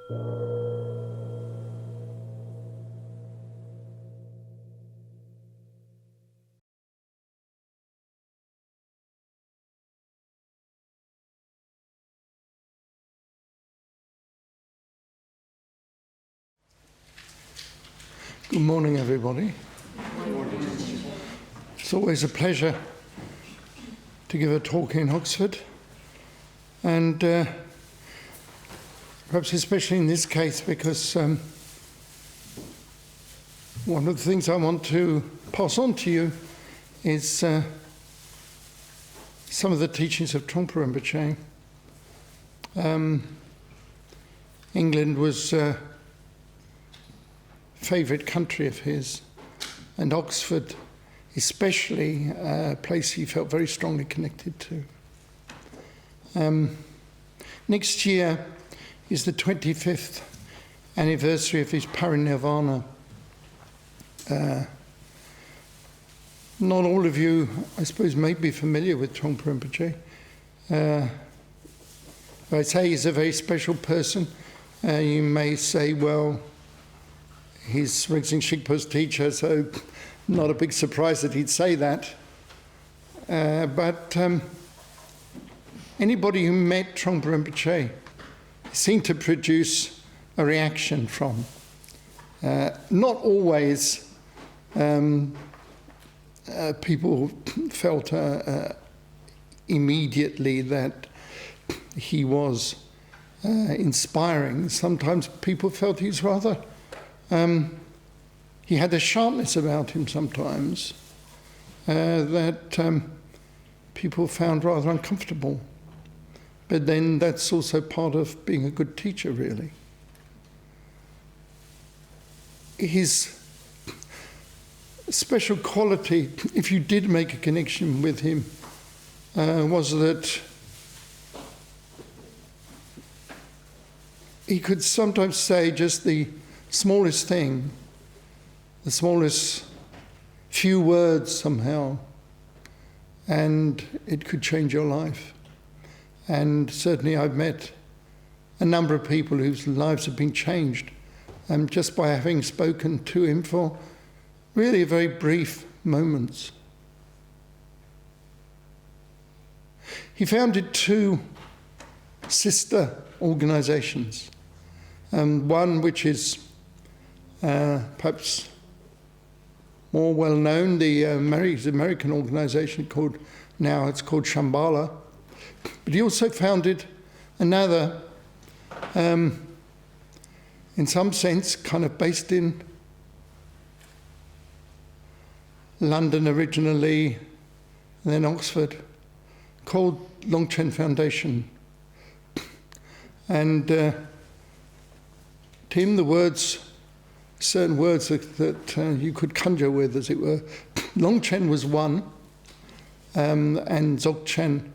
Good morning, everybody. It's always a pleasure to give a talk in Oxford, and perhaps especially in this case because one of the things I want to pass on to you is some of the teachings of Trungpa Rinpoche. England was favourite country of his, and Oxford especially a place he felt very strongly connected to. Next year is the 25th anniversary of his parinirvana. Not all of you, I suppose, may be familiar with Trungpa Rinpoche. If I say he's a very special person, you may say, well, he's Rigdzin Shikpo's teacher, so not a big surprise that he'd say that. But anybody who met Trungpa Rinpoche seemed to produce a reaction from. Not always people felt immediately that he was inspiring. Sometimes people felt he was rather he had a sharpness about him sometimes that people found rather uncomfortable. But then that's also part of being a good teacher, really. His special quality, if you did make a connection with him, was that he could sometimes say just the smallest thing, the smallest few words somehow, and it could change your life. And certainly I've met a number of people whose lives have been changed just by having spoken to him for really very brief moments. He founded two sister organizations, one which is perhaps more well known, the American organization called Shambhala. But he also founded another, in some sense, kind of based in London originally, and then Oxford, called Longchen Foundation. And to him, the words, certain words that you could conjure with, as it were. Longchen was one, and Dzogchen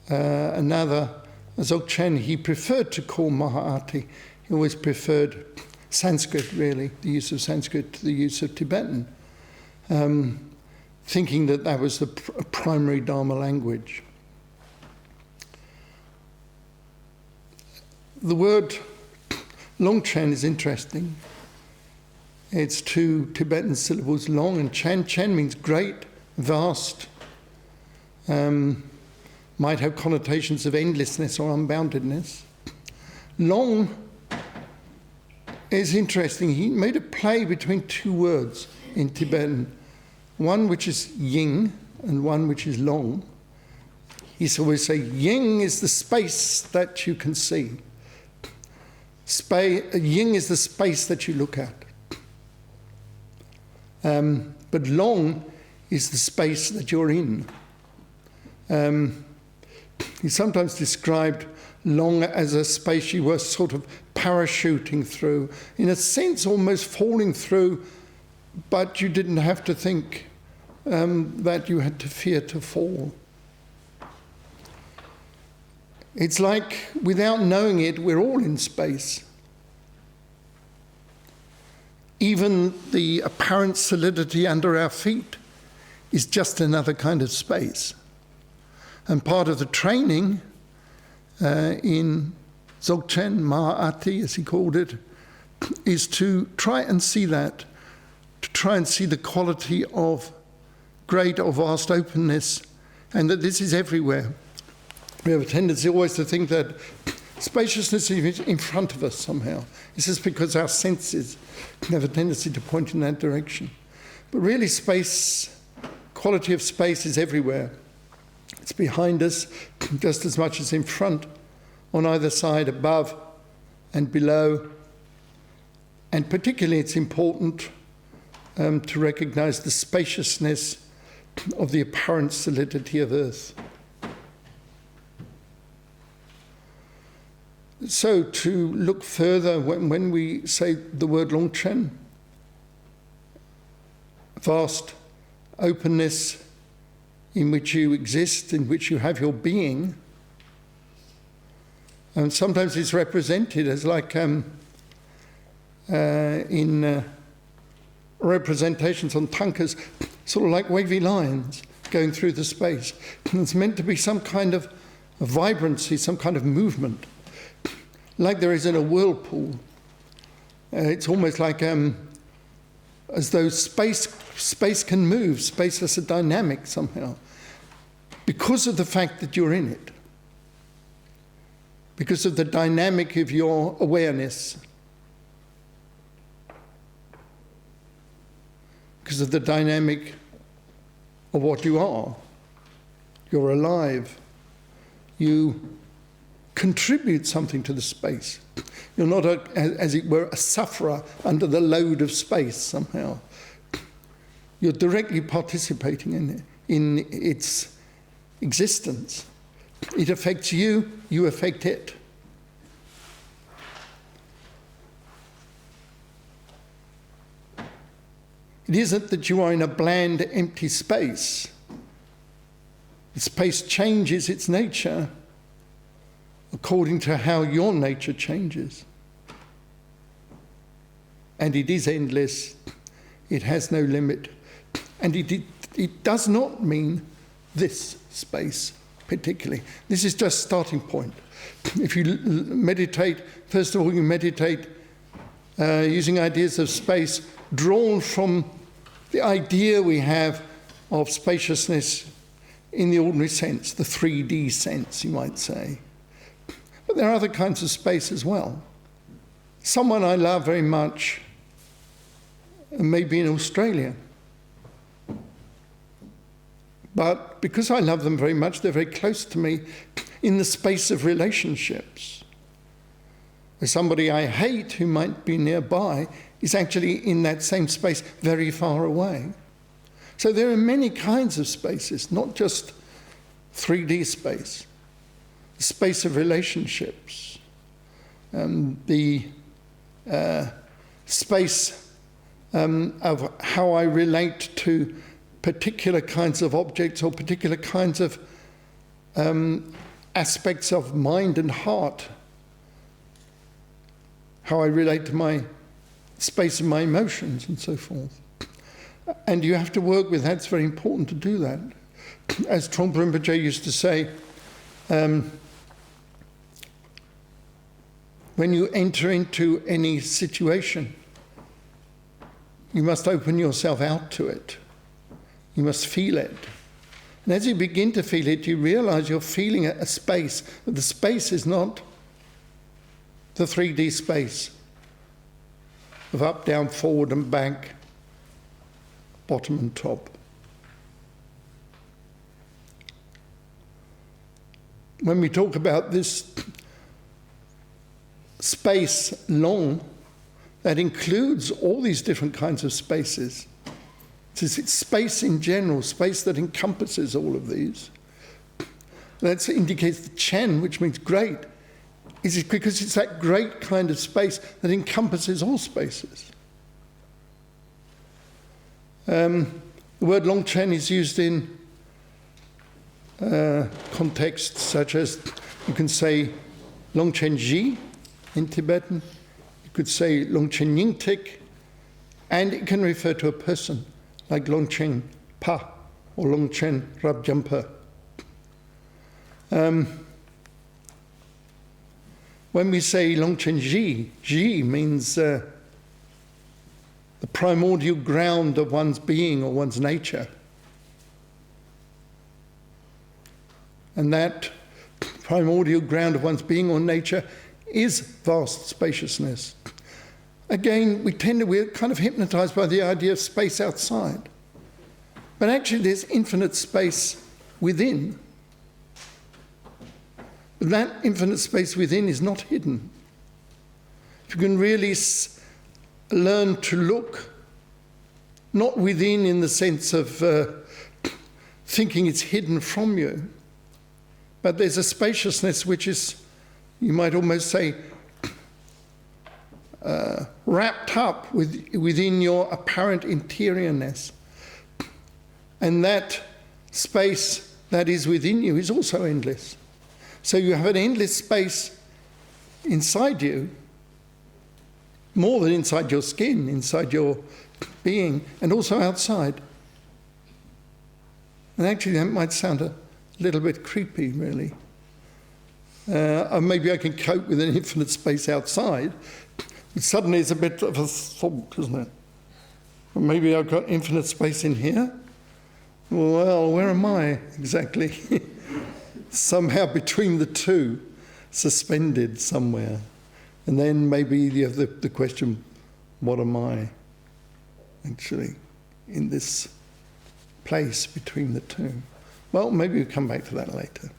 another. Dzogchen he preferred to call Maha'ati. He always preferred Sanskrit, really, the use of Sanskrit to the use of Tibetan, thinking that that was the primary Dharma language. The word Longchen is interesting. It's two Tibetan syllables, long and chen. Chen means great, vast, might have connotations of endlessness or unboundedness. Long is interesting. He made a play between two words in Tibetan, one which is ying and one which is long. He used to always say, ying is the space that you can see. Ying is the space that you look at. But long is the space that you're in. He sometimes described long as a space you were sort of parachuting through, in a sense almost falling through, but you didn't have to think that you had to fear to fall. It's like, without knowing it, we're all in space. Even the apparent solidity under our feet is just another kind of space. And part of the training in Dzogchen, Ma'ati, as he called it, is to try and see that, to try and see the quality of great or vast openness, and that this is everywhere. We have a tendency always to think that spaciousness is in front of us somehow. This is because our senses have a tendency to point in that direction. But really space, quality of space is everywhere. It's behind us just as much as in front, on either side, above and below. And particularly it's important to recognize the spaciousness of the apparent solidity of Earth. So to look further, when we say the word Longchen, vast openness in which you exist, in which you have your being, and sometimes it's represented as like in representations on tankas, sort of like wavy lines going through the space. It's meant to be some kind of vibrancy, some kind of movement, like there is in a whirlpool. It's almost like as though space can move, space has a dynamic somehow, because of the fact that you're in it, because of the dynamic of your awareness, because of the dynamic of what you are. You're alive. You contribute something to the space. You're not, as it were, a sufferer under the load of space somehow. You're directly participating in its existence. It affects you, you affect it. It isn't that you are in a bland, empty space. The space changes its nature according to how your nature changes. And it is endless. It has no limit. And it does not mean this space particularly. This is just starting point. If you meditate, first of all, you meditate using ideas of space drawn from the idea we have of spaciousness in the ordinary sense, the 3D sense, you might say. But there are other kinds of space as well. Someone I love very much may be in Australia. But because I love them very much, they're very close to me in the space of relationships. Where somebody I hate who might be nearby is actually in that same space very far away. So there are many kinds of spaces, not just 3D space. The space of relationships, the space of how I relate to particular kinds of objects or particular kinds of aspects of mind and heart, how I relate to my space of my emotions and so forth. And you have to work with that. It's very important to do that. As Trungpa Rinpoche used to say, when you enter into any situation, you must open yourself out to it. You must feel it. And as you begin to feel it, you realize you're feeling a space, but the space is not the 3D space of up, down, forward and back, bottom and top. When we talk about this space long, that includes all these different kinds of spaces. It's space in general, space that encompasses all of these. That indicates the Chen, which means great, is because it's that great kind of space that encompasses all spaces. The word Longchen is used in contexts such as, you can say Longchen Ji in Tibetan, you could say Longchen Yingtik, and it can refer to a person like Longchenpa or Longchen Rabjampa. when we say Longchen Ji means the primordial ground of one's being or one's nature. And that primordial ground of one's being or nature is vast spaciousness. Again, we're kind of hypnotized by the idea of space outside. But actually there's infinite space within. But that infinite space within is not hidden. If you can really learn to look, not within in the sense of thinking it's hidden from you, but there's a spaciousness which is, you might almost say, wrapped up within your apparent interiorness. And that space that is within you is also endless. So you have an endless space inside you, more than inside your skin, inside your being, and also outside. And actually that might sound a little bit creepy, really. Maybe I can cope with an infinite space outside, but suddenly it's a bit of a thought, isn't it? Or maybe I've got infinite space in here. Well, where am I exactly? Somehow between the two, suspended somewhere. And then maybe you have the question, what am I actually in this place between the two? Well, maybe we'll come back to that later.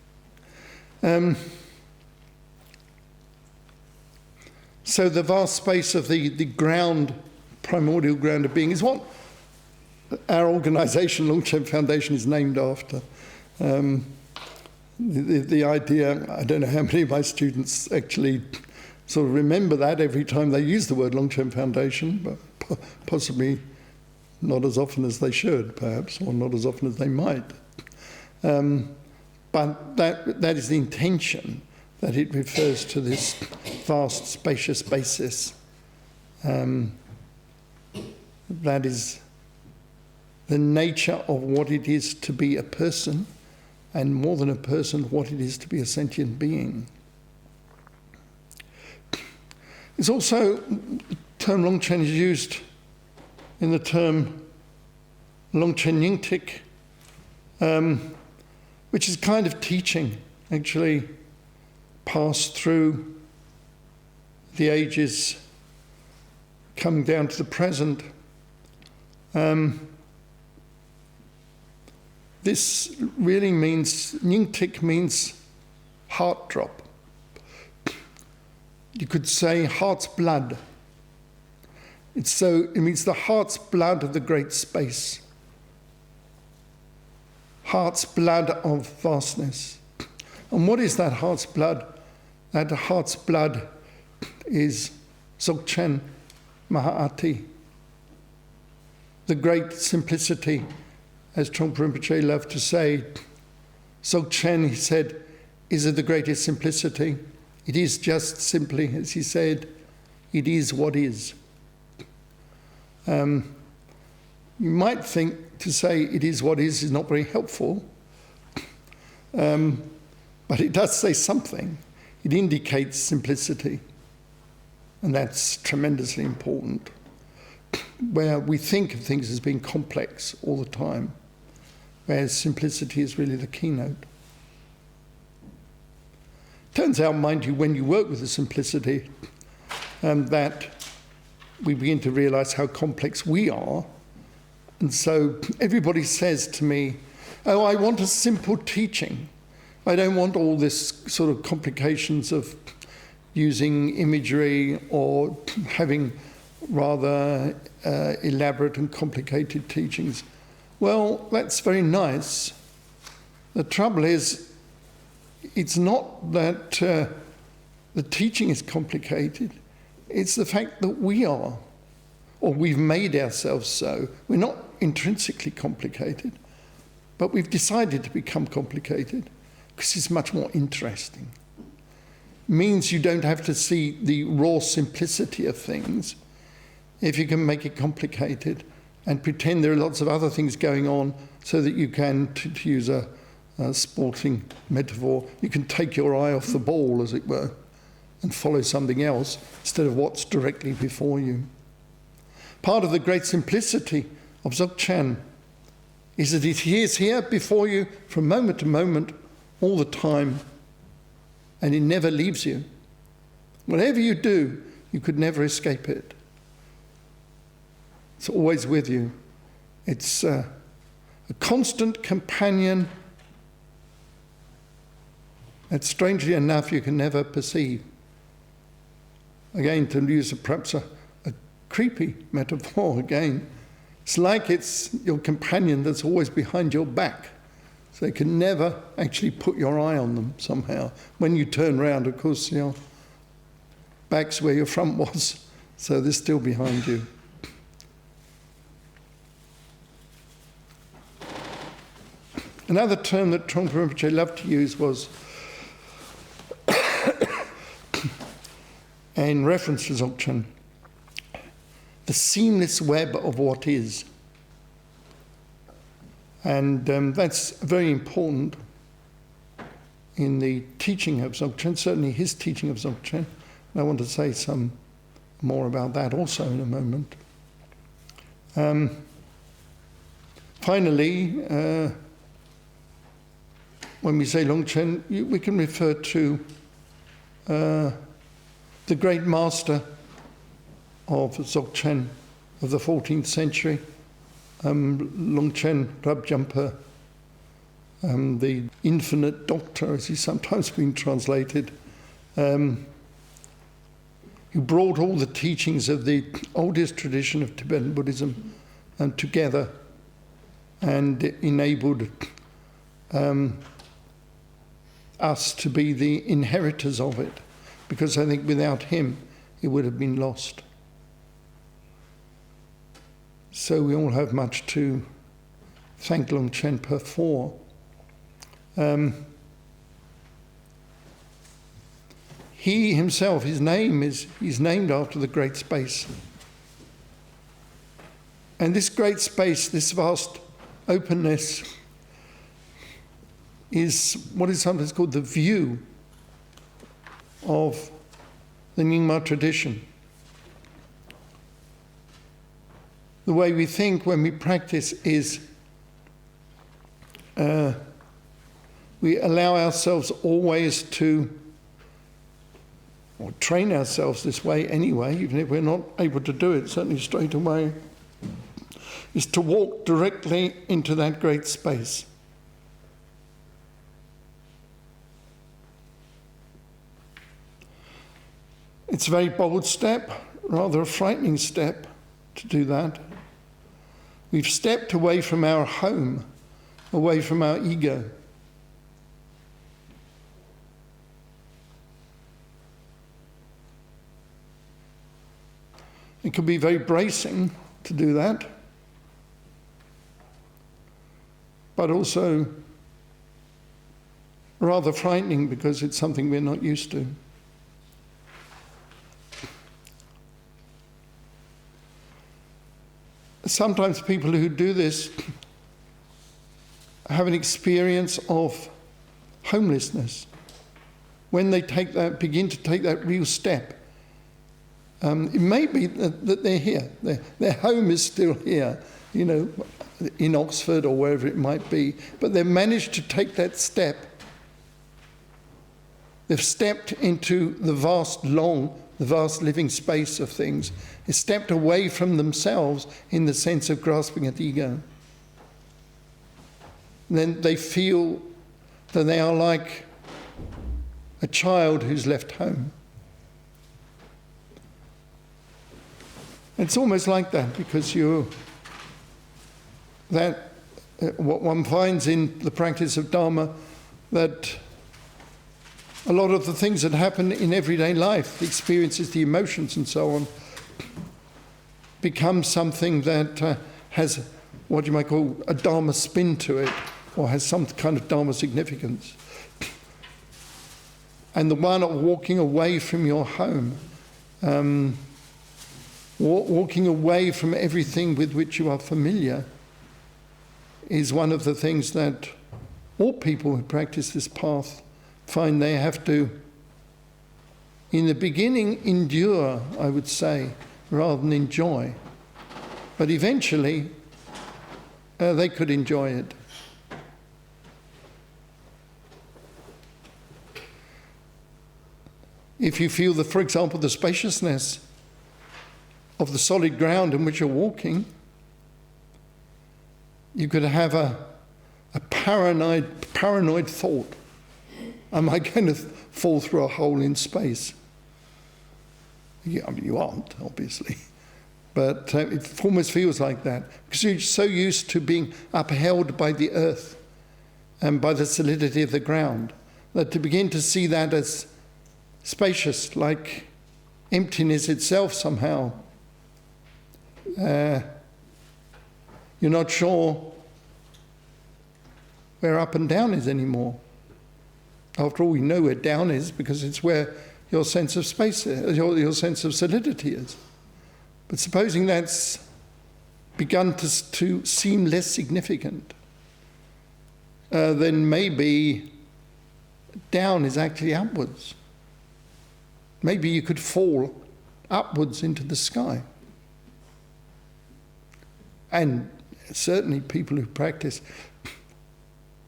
So the vast space of the ground, primordial ground of being, is what our organisation, Longchen Foundation, is named after. The idea, I don't know how many of my students actually sort of remember that every time they use the word Longchen Foundation, but possibly not as often as they should, perhaps, or not as often as they might. But that is the intention, that it refers to this vast, spacious basis. That is the nature of what it is to be a person, and more than a person, what it is to be a sentient being. It's also, the term Longchen is used in the term Longchen Yingtik, which is kind of teaching, actually passed through the ages, coming down to the present. This really means, Yingtik means heart drop. You could say heart's blood. It means the heart's blood of the great space. Heart's blood of vastness. And what is that heart's blood? That heart's blood is Dzogchen Maha'ati, the great simplicity. As Trungpa Rinpoche loved to say, Dzogchen, he said, is it the greatest simplicity? It is just simply, as he said, it is what is. You might think to say it is what is not very helpful, but it does say something. It indicates simplicity, and that's tremendously important, where we think of things as being complex all the time, whereas simplicity is really the keynote. Turns out, mind you, when you work with the simplicity, that we begin to realize how complex we are. And so everybody says to me, oh, I want a simple teaching. I don't want all this sort of complications of using imagery or having rather elaborate and complicated teachings. Well, that's very nice. The trouble is, it's not that the teaching is complicated. It's the fact that we are, or we've made ourselves so. We're not intrinsically complicated, but we've decided to become complicated because it's much more interesting. It means you don't have to see the raw simplicity of things if you can make it complicated and pretend there are lots of other things going on so that you can, to use a sporting metaphor, you can take your eye off the ball, as it were, and follow something else instead of what's directly before you. Part of the great simplicity of Dzogchen is that He is here before you from moment to moment, all the time, and He never leaves you. Whatever you do, you could never escape it. It's always with you. It's a constant companion that, strangely enough, you can never perceive. Again, to use perhaps a creepy metaphor again, it's like it's your companion that's always behind your back. So you can never actually put your eye on them somehow. When you turn round, of course, your back's where your front was, so they're still behind you. Another term that Trungpa Rinpoche loved to use was, in reference to Dzogchen, the seamless web of what is. And that's very important in the teaching of Dzogchen, certainly his teaching of Dzogchen. And I want to say some more about that also in a moment. Finally, when we say Longchen, we can refer to the great master of Dzogchen of the 14th century, Longchenpa, the infinite doctor, as he's sometimes been translated, who brought all the teachings of the oldest tradition of Tibetan Buddhism together and enabled us to be the inheritors of it, because I think without him it would have been lost. So we all have much to thank Longchenpa for. He himself, he's named after the great space. And this great space, this vast openness, is what is sometimes called the view of the Nyingma tradition. The way we think when we practice is we allow ourselves always to, or train ourselves this way anyway, even if we're not able to do it, certainly straight away, is to walk directly into that great space. It's a very bold step, rather a frightening step to do that. We've stepped away from our home, away from our ego. It can be very bracing to do that, but also rather frightening because it's something we're not used to. Sometimes people who do this have an experience of homelessness. When they begin to take that real step, it may be that they're here. Their home is still here, in Oxford or wherever it might be, but they've managed to take that step. They've stepped into the vast living space of things. They stepped away from themselves in the sense of grasping at ego. And then they feel that they are like a child who's left home. It's almost like that because what one finds in the practice of Dharma, that a lot of the things that happen in everyday life, the experiences, the emotions and so on, become something that has what you might call a Dharma spin to it, or has some kind of Dharma significance. And the one of walking away from your home, walking away from everything with which you are familiar, is one of the things that all people who practice this path find they have to in the beginning endure, I would say, rather than enjoy. But eventually, they could enjoy it. If you feel, for example, the spaciousness of the solid ground in which you're walking, you could have a paranoid thought. Am I going to fall through a hole in space? Yeah, I mean, you aren't, obviously. But it almost feels like that, because you're so used to being upheld by the earth and by the solidity of the ground, that to begin to see that as spacious, like emptiness itself somehow, you're not sure where up and down is anymore. After all, we know where down is because it's where your sense of space is, your sense of solidity is. But supposing that's begun to seem less significant, then maybe down is actually upwards. Maybe you could fall upwards into the sky. And certainly people who practice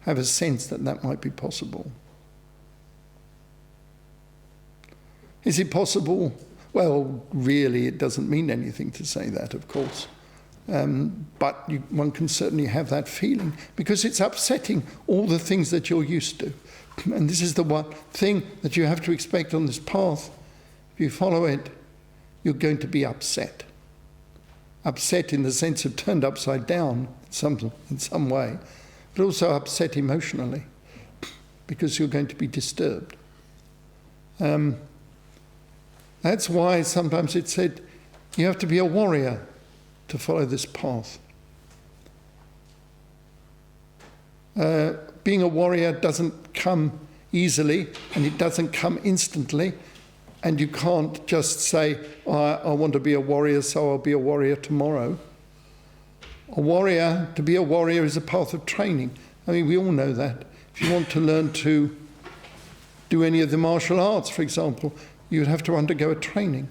have a sense that that might be possible. Is it possible? Well, really, it doesn't mean anything to say that, of course. But one can certainly have that feeling because it's upsetting all the things that you're used to. And this is the one thing that you have to expect on this path. If you follow it, you're going to be upset. Upset in the sense of turned upside down in some way, but also upset emotionally because you're going to be disturbed. That's why sometimes it's said you have to be a warrior to follow this path. Being a warrior doesn't come easily and it doesn't come instantly, and you can't just say, oh, I want to be a warrior, so I'll be a warrior tomorrow. To be a warrior is a path of training. I mean, we all know that. If you want to learn to do any of the martial arts, for example, you'd have to undergo a training.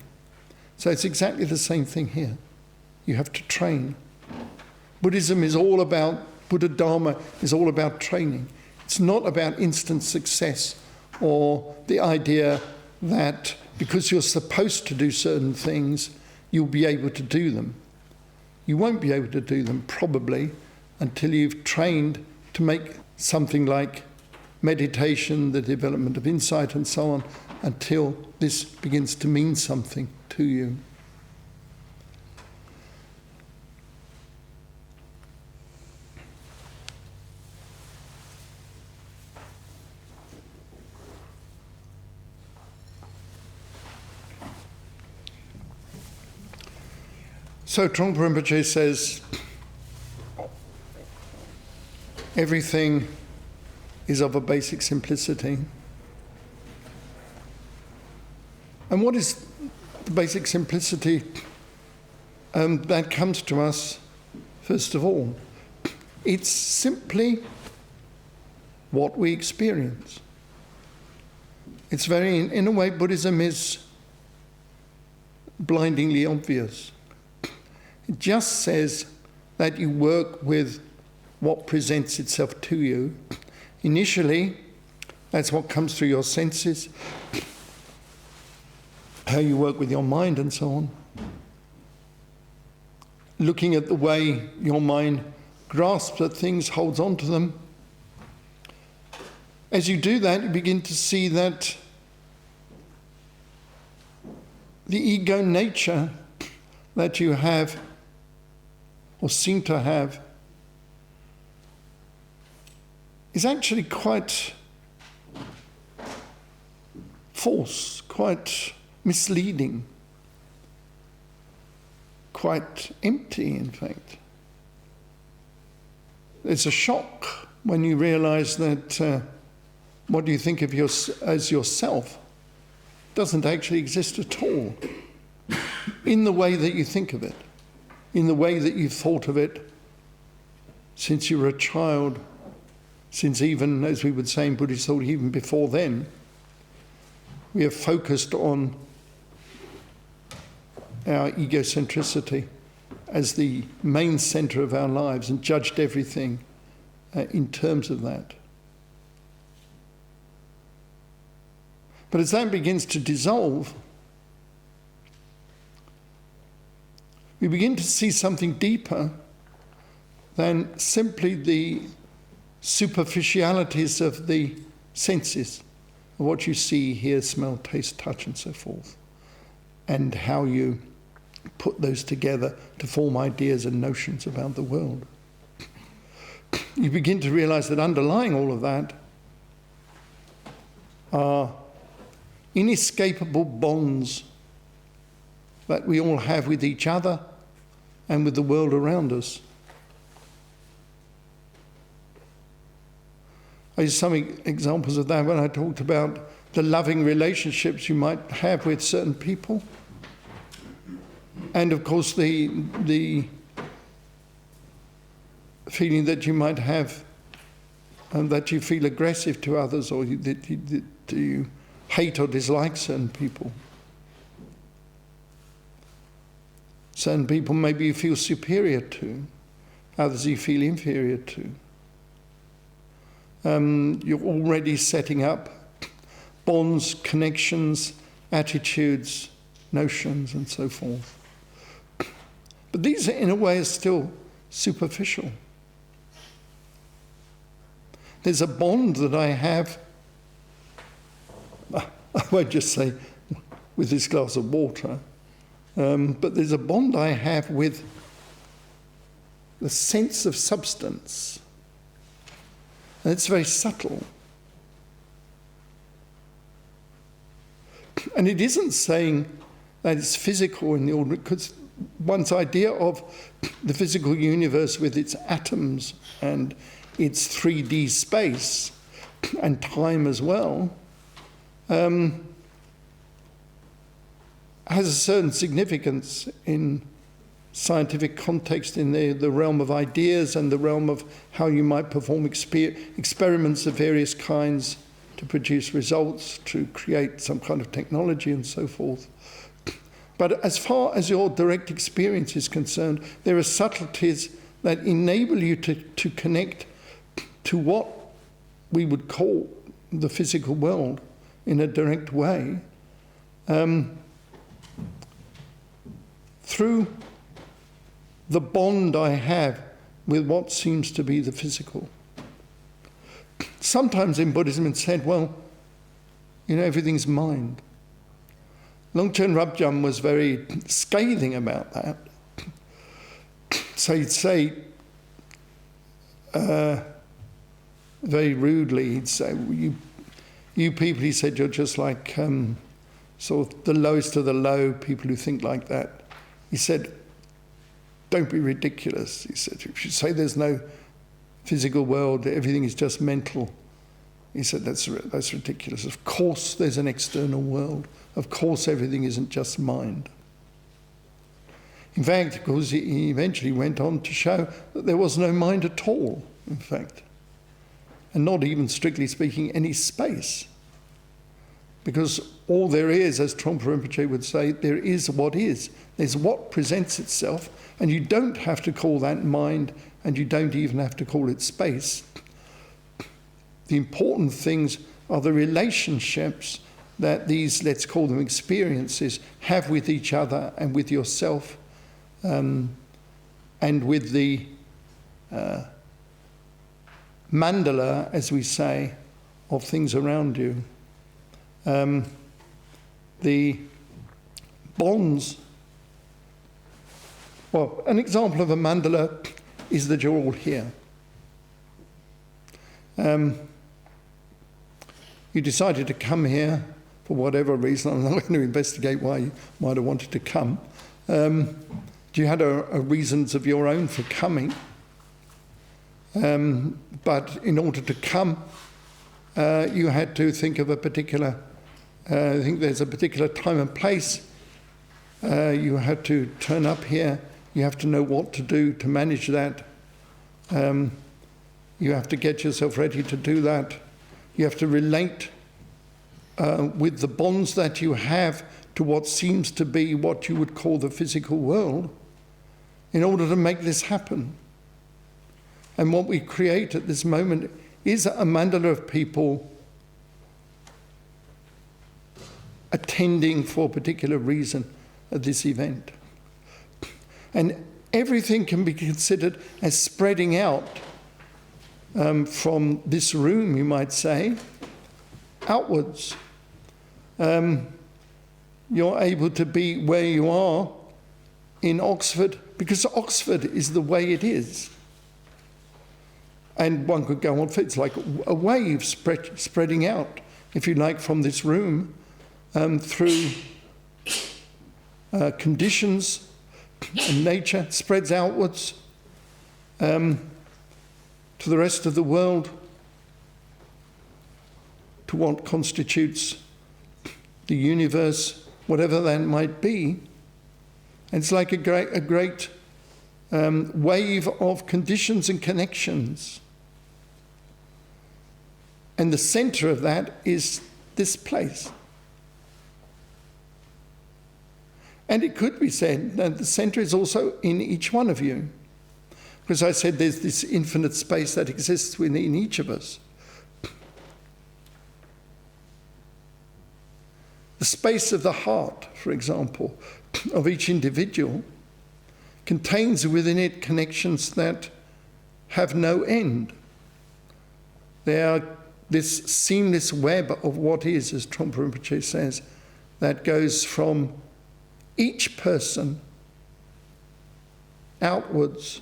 So it's exactly the same thing here. You have to train. Buddha Dharma is all about training. It's not about instant success or the idea that because you're supposed to do certain things, you'll be able to do them. You won't be able to do them, probably, until you've trained to make something like meditation, the development of insight and so on, until this begins to mean something to you. So Trungpa Rinpoche says, everything is of a basic simplicity. And what is the basic simplicity that comes to us, first of all? It's simply what we experience. It's in a way, Buddhism is blindingly obvious. It just says that you work with what presents itself to you. Initially, that's what comes through your senses, how you work with your mind and so on. Looking at the way your mind grasps at things, holds on to them. As you do that, you begin to see that the ego nature that you have or seem to have is actually quite false, quite misleading, quite empty, in fact. It's a shock when you realize that what you think of as yourself doesn't actually exist at all in the way that you think of it, in the way that you've thought of it since you were a child, since even, as we would say in Buddhist thought, even before then. we have focused on our egocentricity as the main centre of our lives and judged everything in terms of that. But as that begins to dissolve, we begin to see something deeper than simply the superficialities of the senses, of what you see, hear, smell, taste, touch, and so forth, and how you put those together to form ideas and notions about the world. You begin to realize that underlying all of that are inescapable bonds that we all have with each other and with the world around us. I used some examples of that when I talked about the loving relationships you might have with certain people. And of course the feeling that you might have that you feel aggressive to others, or that you hate or dislike certain people. Certain people maybe you feel superior to, others you feel inferior to. You're already setting up bonds, connections, attitudes, notions, and so forth. But these, in a way, are still superficial. There's a bond that I have, I won't just say with this glass of water, but there's a bond I have with the sense of substance. And it's very subtle. And it isn't saying that it's physical in the ordinary, because one's idea of the physical universe with its atoms and its 3D space and time as well has a certain significance in scientific context, in the realm of ideas and the realm of how you might perform experiments of various kinds to produce results, to create some kind of technology and so forth. But as far as your direct experience is concerned, there are subtleties that enable you to connect to what we would call the physical world in a direct way through the bond I have with what seems to be the physical. Sometimes in Buddhism it's said, well, everything's mind. Longchen was very scathing about that. So he'd say, very rudely, he'd say, you people, he said, you're just like sort of the lowest of the low, people who think like that. He said, don't be ridiculous. He said, if you say there's no physical world, everything is just mental. He said, that's ridiculous. Of course there's an external world. Of course everything isn't just mind. In fact, because he eventually went on to show that there was no mind at all, in fact. And not even, strictly speaking, any space. Because all there is, as Trungpa Rinpoche would say, there is what is. There's what presents itself, and you don't have to call that mind, and you don't even have to call it space. The important things are the relationships that these, let's call them experiences, have with each other and with yourself, and with the mandala, as we say, of things around you. The bonds. Well, an example of a mandala is that you're all here. You decided to come here for whatever reason. I'm not going to investigate why you might have wanted to come. You had a reasons of your own for coming. But in order to come, you had to think of a particular, I think there's a particular time and place. You had to turn up here. You have to know what to do to manage that. You have to get yourself ready to do that. You have to relate with the bonds that you have to what seems to be what you would call the physical world in order to make this happen. And what we create at this moment is a mandala of people attending for a particular reason at this event. And everything can be considered as spreading out from this room, you might say, outwards. You're able to be where you are in Oxford because Oxford is the way it is. And one could go on, it's like a wave spreading out, if you like, from this room through conditions and nature, spreads outwards to the rest of the world, to what constitutes the universe, whatever that might be. And it's like a great wave of conditions and connections. And the center of that is this place. And it could be said that the center is also in each one of you. Because I said there's this infinite space that exists within each of us. The space of the heart, for example, of each individual contains within it connections that have no end. They are this seamless web of what is, as Trungpa Rinpoche says, that goes from each person outwards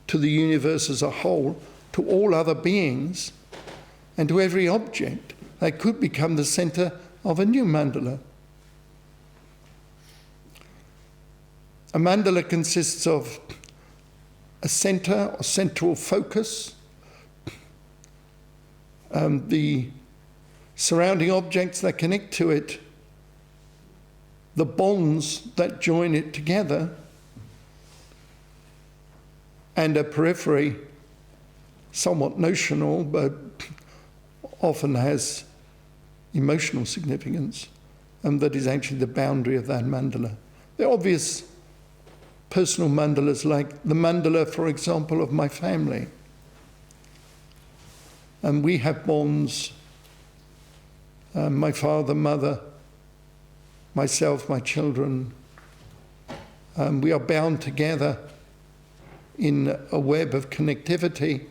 to the universe as a whole, to all other beings, and to every object that could become the center of a new mandala. A mandala consists of a center or central focus, the surrounding objects that connect to it, the bonds that join it together, and a periphery, somewhat notional, but often has emotional significance, and that is actually the boundary of that mandala. There are obvious personal mandalas, like the mandala, for example, of my family. And we have bonds, my father, mother, myself, my children. We are bound together in a web of connectivity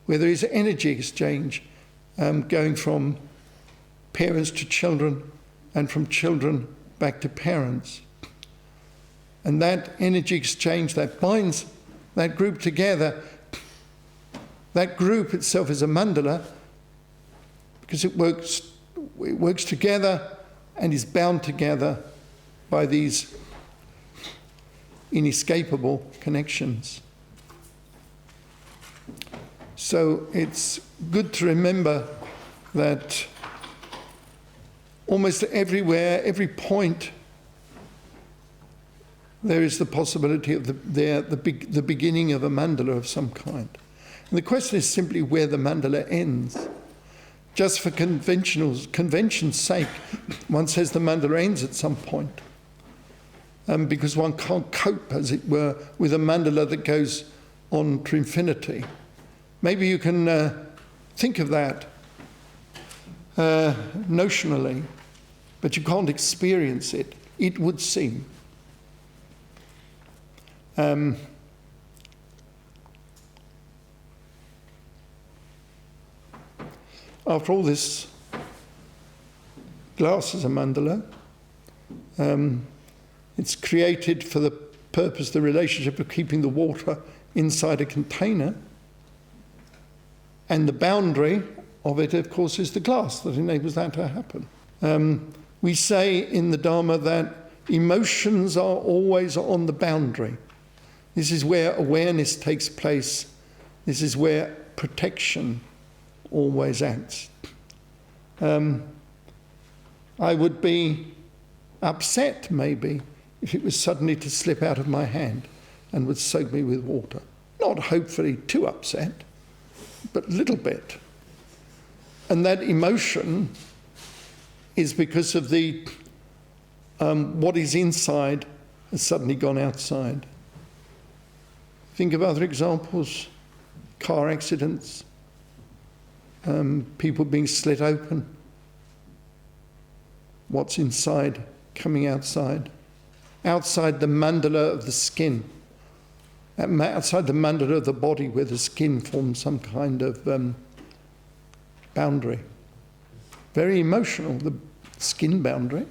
where there is energy exchange going from parents to children and from children back to parents. And that energy exchange that binds that group together, that group itself is a mandala because it works together and is bound together by these inescapable connections. So it's good to remember that almost everywhere, every point, there is the possibility of the beginning of a mandala of some kind. And the question is simply where the mandala ends. Just for convention's sake, one says the mandala ends at some point, because one can't cope, as it were, with a mandala that goes on to infinity. Maybe you can think of that notionally, but you can't experience it, it would seem. After all, this glass is a mandala. It's created for the purpose, the relationship of keeping the water inside a container. And the boundary of it, of course, is the glass that enables that to happen. We say in the Dharma that emotions are always on the boundary. This is where awareness takes place. This is where protection always acts. I would be upset, maybe, if it was suddenly to slip out of my hand and would soak me with water. Not hopefully too upset, but a little bit. And that emotion is because of the what is inside has suddenly gone outside. Think of other examples: car accidents, people being slit open. What's inside coming outside. Outside the mandala of the skin. Outside the mandala of the body, where the skin forms some kind of boundary. Very emotional, the skin boundary.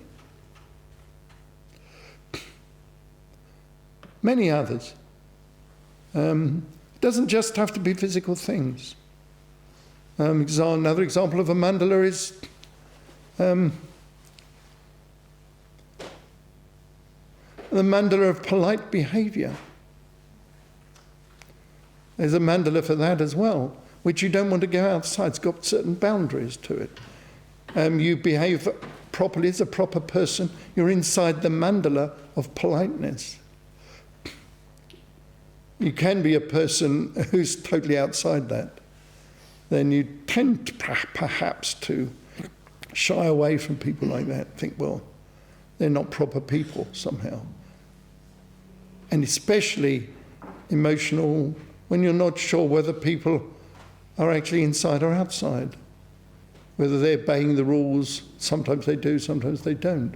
Many others. It doesn't just have to be physical things. Another example of a mandala is the mandala of polite behaviour. There's a mandala for that as well, which you don't want to go outside. It's got certain boundaries to it. You behave properly as a proper person. You're inside the mandala of politeness. You can be a person who's totally outside that. Then you tend perhaps to shy away from people like that. Think, well, they're not proper people somehow. And especially emotional when you're not sure whether people are actually inside or outside. Whether they're obeying the rules. Sometimes they do, sometimes they don't.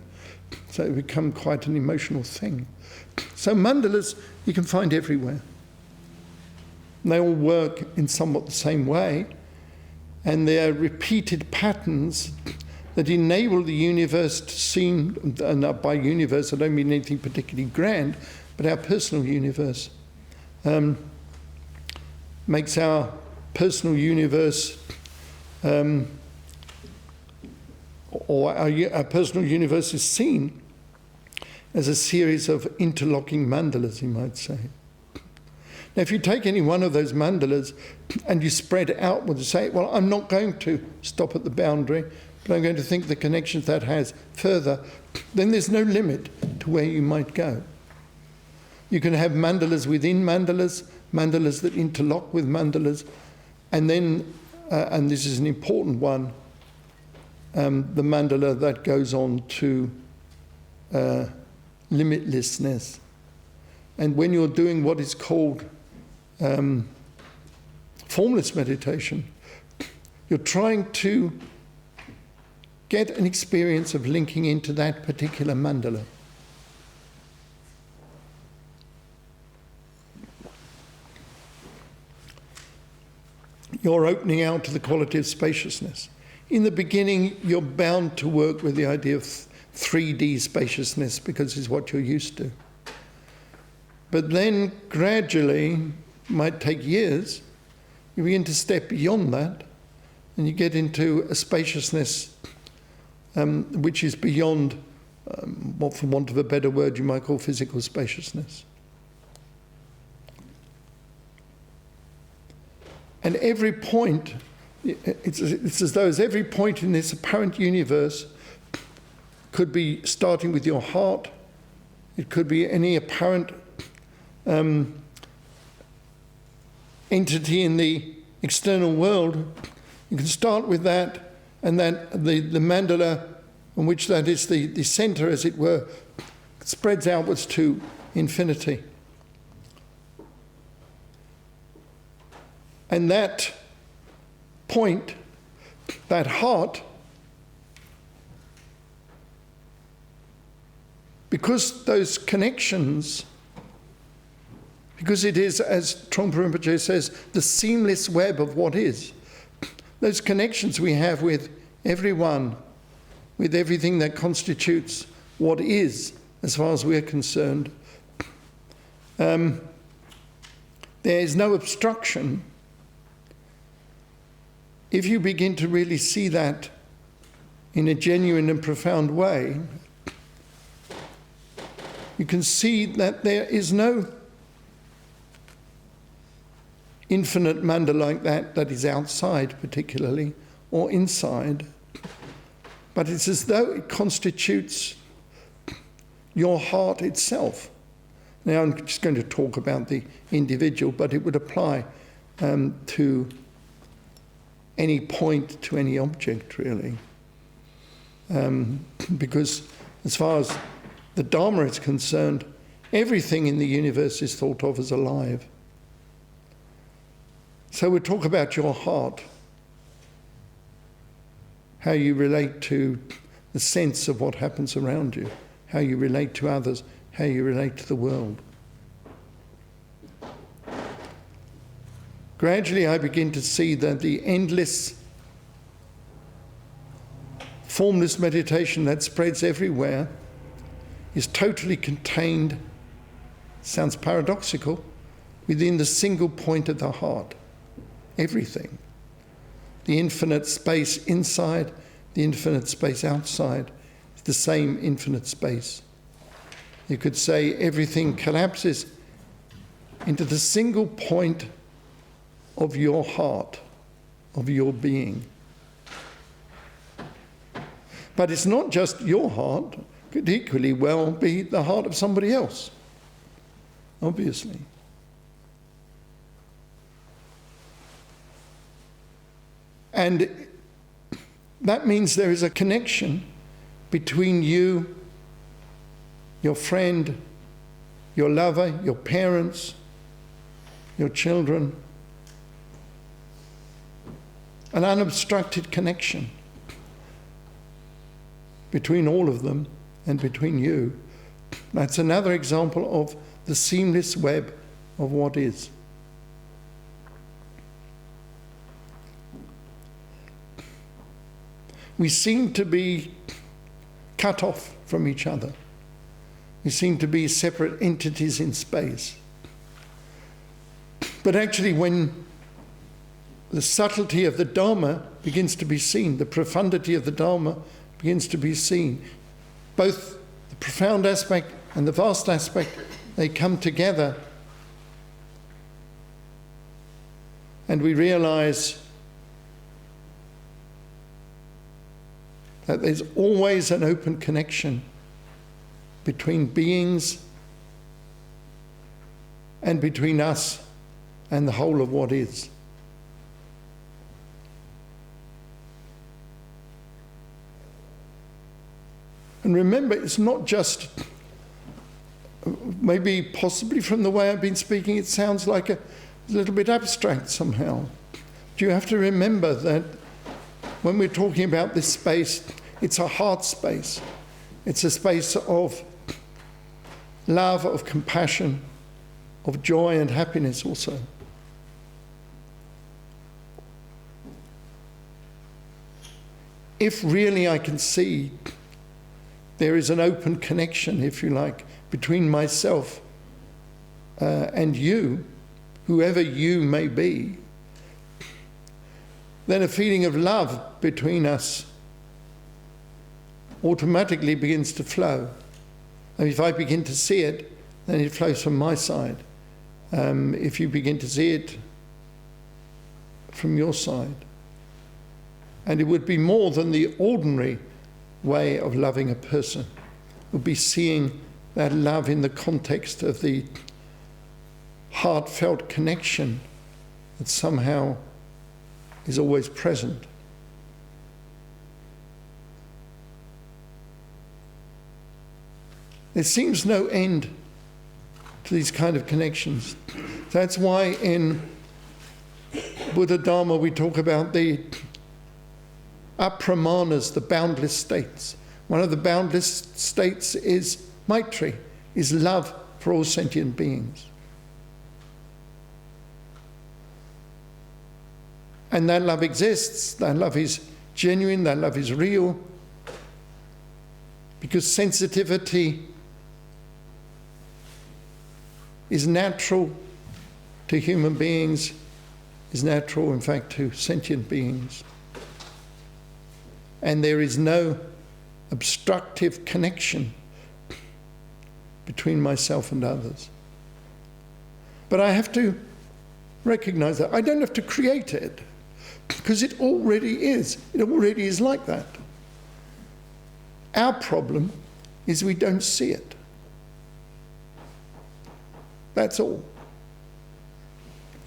So it becomes quite an emotional thing. So mandalas you can find everywhere. And they all work in somewhat the same way. And they are repeated patterns that enable the universe to seem, and by universe I don't mean anything particularly grand, but our personal universe. Makes our personal universe, or our personal universe is seen as a series of interlocking mandalas, you might say. Now, if you take any one of those mandalas and you spread outward and say, well, I'm not going to stop at the boundary, but I'm going to think the connections that has further, then there's no limit to where you might go. You can have mandalas within mandalas, mandalas that interlock with mandalas, and then, and this is an important one, the mandala that goes on to limitlessness. And when you're doing what is called formless meditation, you're trying to get an experience of linking into that particular mandala. You're opening out to the quality of spaciousness. In the beginning, you're bound to work with the idea of 3D spaciousness because it's what you're used to. But then gradually, might take years, you begin to step beyond that and you get into a spaciousness which is beyond what, for want of a better word, you might call physical spaciousness. And every point, it's as though every point in this apparent universe could be starting with your heart. It could be any apparent entity in the external world. You can start with that, and that the mandala on which that is the center, as it were, spreads outwards to infinity. And that point, that heart, because those connections, because it is, as Trungpa Rinpoche says, the seamless web of what is, those connections we have with everyone, with everything that constitutes what is, as far as we're concerned, there is no obstruction. If you begin to really see that in a genuine and profound way, you can see that there is no infinite mandala like that is outside particularly, or inside, but it's as though it constitutes your heart itself. Now I'm just going to talk about the individual, but it would apply to any point to any object, really. Because as far as the Dharma is concerned, everything in the universe is thought of as alive. So we'll talk about your heart, how you relate to the sense of what happens around you, how you relate to others, how you relate to the world. Gradually I begin to see that the endless, formless meditation that spreads everywhere is totally contained, sounds paradoxical, within the single point of the heart. Everything. The infinite space inside, the infinite space outside, is the same infinite space. You could say everything collapses into the single point of your heart, of your being. But it's not just your heart, it could equally well be the heart of somebody else, obviously. And that means there is a connection between you, your friend, your lover, your parents, your children. An unobstructed connection between all of them and between you. That's another example of the seamless web of what is. We seem to be cut off from each other. We seem to be separate entities in space. But actually, when the subtlety of the Dharma begins to be seen, the profundity of the Dharma begins to be seen, both the profound aspect and the vast aspect, they come together. And we realize that there's always an open connection between beings and between us and the whole of what is. And remember, it's not just, maybe possibly from the way I've been speaking, it sounds like a little bit abstract somehow. Do you have to remember that when we're talking about this space, it's a heart space. It's a space of love, of compassion, of joy and happiness also. If really I can see there is an open connection, if you like, between myself and you, whoever you may be, then a feeling of love between us automatically begins to flow. And if I begin to see it, then it flows from my side. If you begin to see it from your side. And it would be more than the ordinary way of loving a person. It would be seeing that love in the context of the heartfelt connection that somehow is always present. There seems no end to these kind of connections. That's why in Buddha Dharma we talk about the apramanas, the boundless states. One of the boundless states is Maitri, is love for all sentient beings. And that love exists, that love is genuine, that love is real, because sensitivity is natural to human beings, is natural, in fact, to sentient beings. And there is no obstructive connection between myself and others. But I have to recognize that. I don't have to create it, because it already is. It already is like that. Our problem is we don't see it.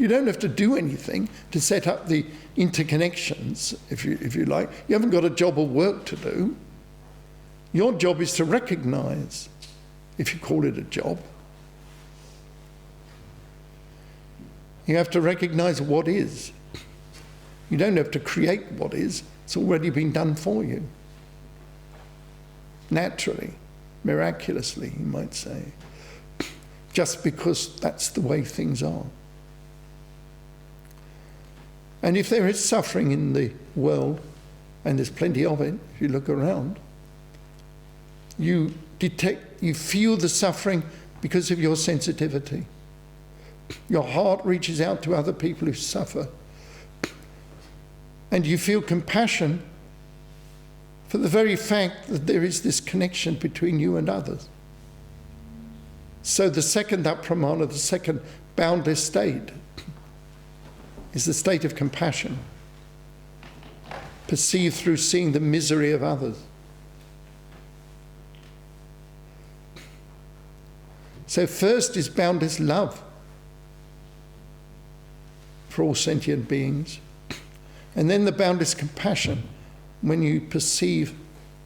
You don't have to do anything to set up the interconnections, if you like. You haven't got a job or work to do. Your job is to recognize, if you call it a job. You have to recognize what is. You don't have to create what is. It's already been done for you. Naturally, miraculously, you might say. Just because that's the way things are. And if there is suffering in the world, and there's plenty of it, if you look around, you feel the suffering because of your sensitivity. Your heart reaches out to other people who suffer. And you feel compassion for the very fact that there is this connection between you and others. So the second apramana, the second boundless state, is the state of compassion, perceived through seeing the misery of others. So first is boundless love for all sentient beings, and then the boundless compassion when you perceive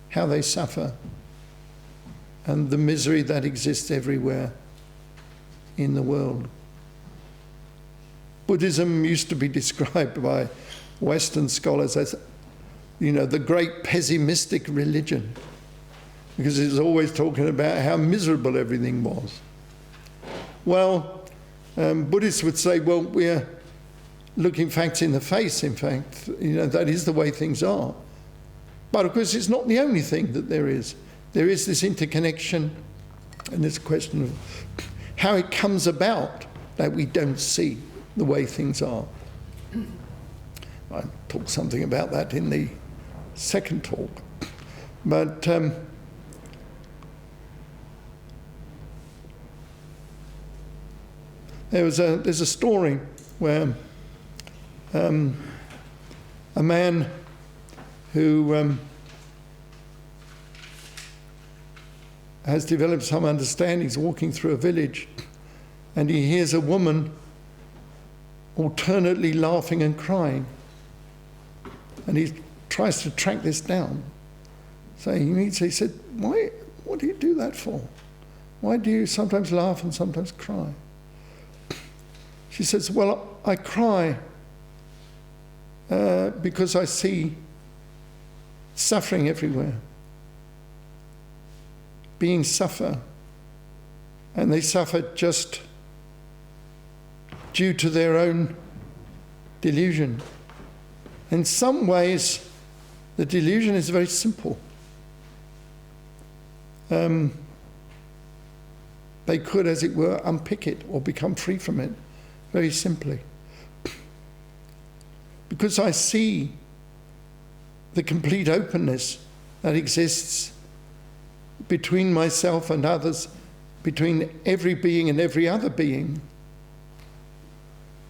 how they suffer and the misery that exists everywhere in the world. Buddhism used to be described by Western scholars as, the great pessimistic religion, because it's always talking about how miserable everything was. Well, Buddhists would say, well, we're looking facts in the face, in fact. That is the way things are. But of course, it's not the only thing that there is. There is this interconnection, and this question of how it comes about that we don't see the way things are. I talked something about that in the second talk. But there's a story where a man who has developed some understanding is walking through a village, and he hears a woman alternately laughing and crying. And he tries to track this down. So he said, what do you do that for? Why do you sometimes laugh and sometimes cry? She says, well, I cry because I see suffering everywhere. Beings suffer, and they suffer just due to their own delusion. In some ways, the delusion is very simple. They could, as it were, unpick it or become free from it very simply. Because I see the complete openness that exists between myself and others, between every being and every other being,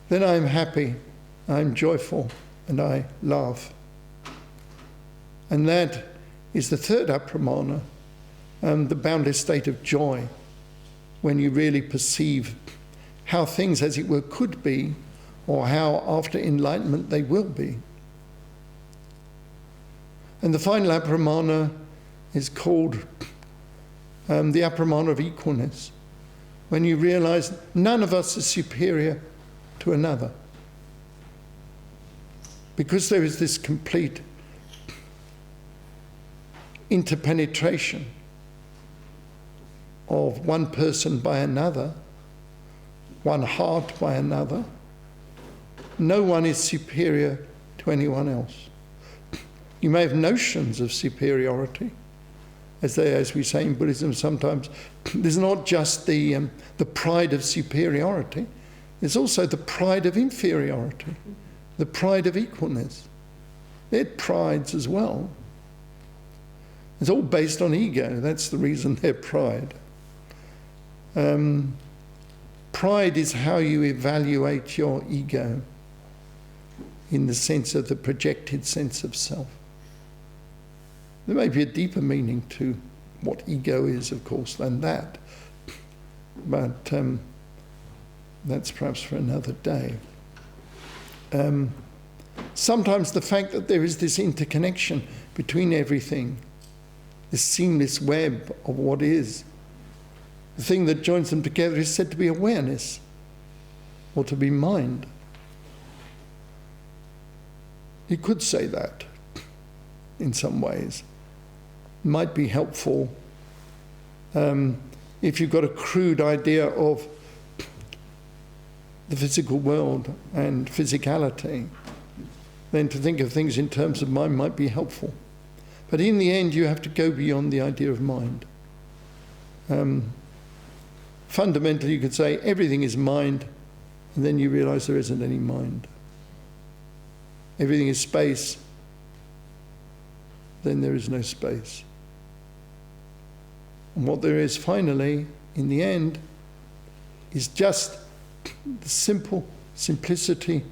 then I'm happy, I'm joyful, and I laugh. And that is the third apramana, the boundless state of joy, when you really perceive how things, as it were, could be, or how after enlightenment they will be. And the final apramana is called the apramana of equalness, when you realize none of us is superior to another. Because there is this complete interpenetration of one person by another, one heart by another, no one is superior to anyone else. You may have notions of superiority, as we say in Buddhism sometimes. There's not just the pride of superiority, there's also the pride of inferiority, the pride of equalness. They're prides as well. It's all based on ego. That's the reason they're pride. Pride is how you evaluate your ego in the sense of the projected sense of self. There may be a deeper meaning to what ego is, of course, than that. But that's perhaps for another day. sometimes the fact that there is this interconnection between everything, this seamless web of what is, the thing that joins them together is said to be awareness, or to be mind. You could say that in some ways. It might be helpful if you've got a crude idea of the physical world and physicality, then to think of things in terms of mind might be helpful. But in the end, you have to go beyond the idea of mind. Fundamentally, you could say everything is mind, and then you realize there isn't any mind. Everything is space, then there is no space. And what there is finally, in the end, is just the simplicity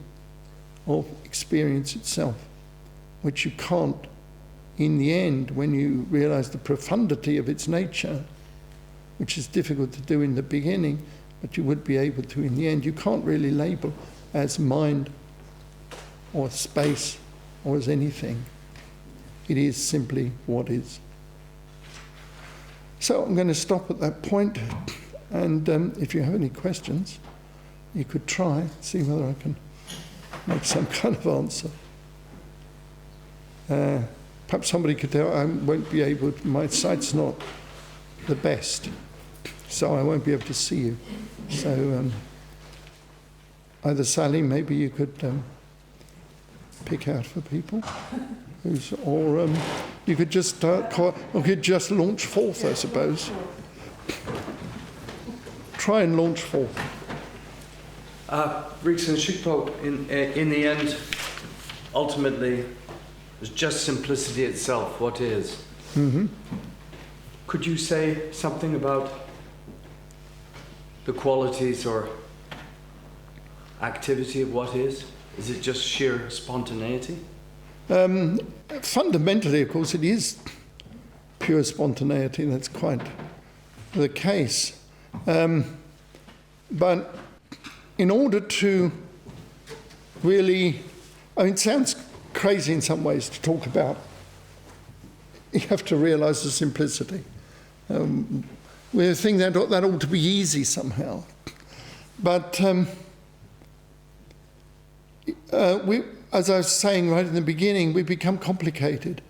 of experience itself, which you can't, in the end, when you realize the profundity of its nature, which is difficult to do in the beginning, but you would be able to in the end, you can't really label as mind or space or as anything. It is simply what is. So I'm going to stop at that point, and if you have any questions, you could try, see whether I can make some kind of answer. Perhaps somebody could tell, I won't be able to, my sight's not the best, so I won't be able to see you. So either Sally, maybe you could pick out for people, or you could just just launch forth, I suppose. Try and launch forth. Rigdzin Shikpo, in the end, ultimately, it's just simplicity itself, what is. Mm-hmm. Could you say something about the qualities or activity of what is? Is it just sheer spontaneity? Fundamentally, of course, it is pure spontaneity. That's quite the case. But in order to really, I mean, it sounds crazy in some ways to talk about, you have to realize the simplicity. We think that ought to be easy somehow. But as I was saying right in the beginning, we become complicated.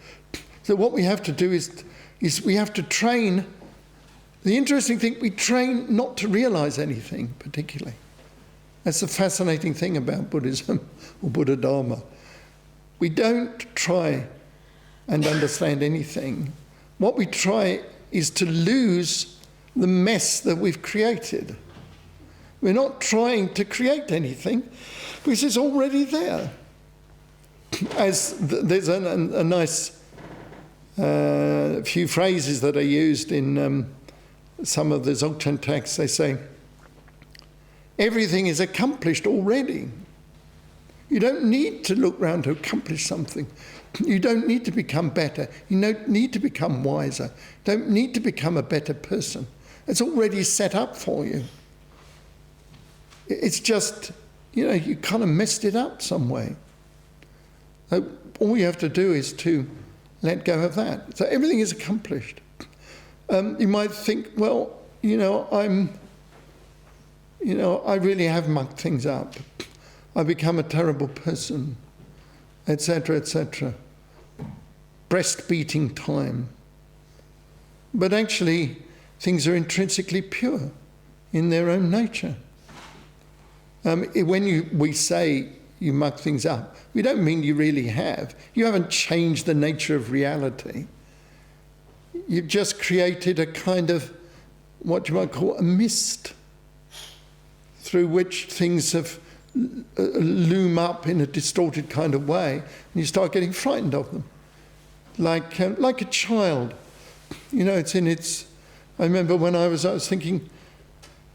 So what we have to do is we have to train. The interesting thing, we train not to realize anything particularly. That's the fascinating thing about Buddhism or Buddha Dharma. We don't try and understand anything. What we try is to lose the mess that we've created. We're not trying to create anything because it's already there. As there's a nice few phrases that are used in some of the Dzogchen texts. They say, everything is accomplished already. You don't need to look round to accomplish something. You don't need to become better. You don't need to become wiser. You don't need to become a better person. It's already set up for you. It's just, you kind of messed it up some way. All you have to do is to let go of that. So everything is accomplished. You might think, well, I really have mucked things up. I've become a terrible person, etc., etc. Breast beating time. But actually, things are intrinsically pure in their own nature. When we say you muck things up, we don't mean you really have. You haven't changed the nature of reality. You've just created a kind of, what you might call a mist, through which things have loom up in a distorted kind of way, and you start getting frightened of them. Like a child. It's in its... I remember when I was thinking,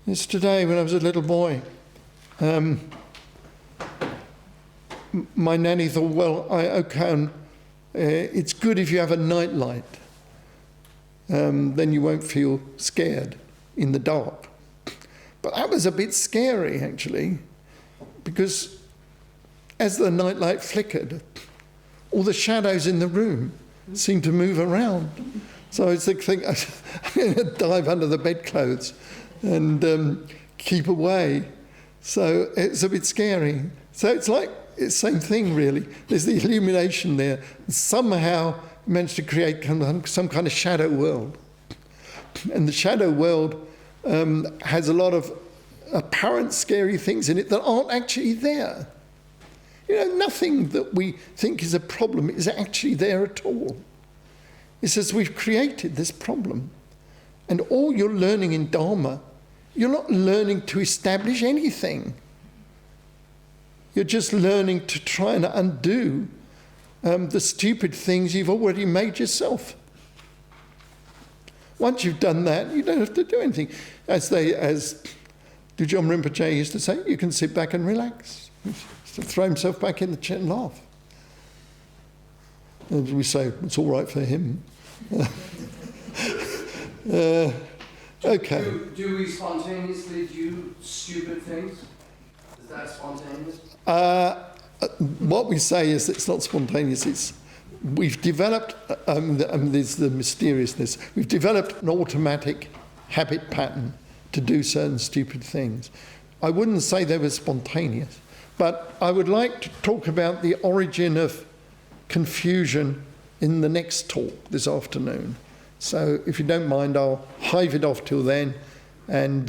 yesterday when I was a little boy, my nanny thought, well, it's good if you have a night light. Then you won't feel scared in the dark. But that was a bit scary, actually, because as the nightlight flickered, all the shadows in the room seemed to move around. So I was thinking, I'm going to dive under the bedclothes and keep away. So it's a bit scary. So it's like it's the same thing, really. There's the illumination there. Somehow managed to create some kind of shadow world. And the shadow world has a lot of apparent scary things in it that aren't actually there. You know, nothing that we think is a problem is actually there at all. It's as we've created this problem. And all you're learning in Dharma, you're not learning to establish anything. You're just learning to try and undo the stupid things you've already made yourself. Once you've done that, you don't have to do anything. As Dzogchen Rinpoche used to say, you can sit back and relax. To throw himself back in the chair and laugh. And we say, it's all right for him. Okay. Do we spontaneously do stupid things? Is that spontaneous? What we say is it's not spontaneous. We've developed, there's the mysteriousness, we've developed an automatic habit pattern to do certain stupid things. I wouldn't say they were spontaneous, but I would like to talk about the origin of confusion in the next talk this afternoon. So if you don't mind, I'll hive it off till then, and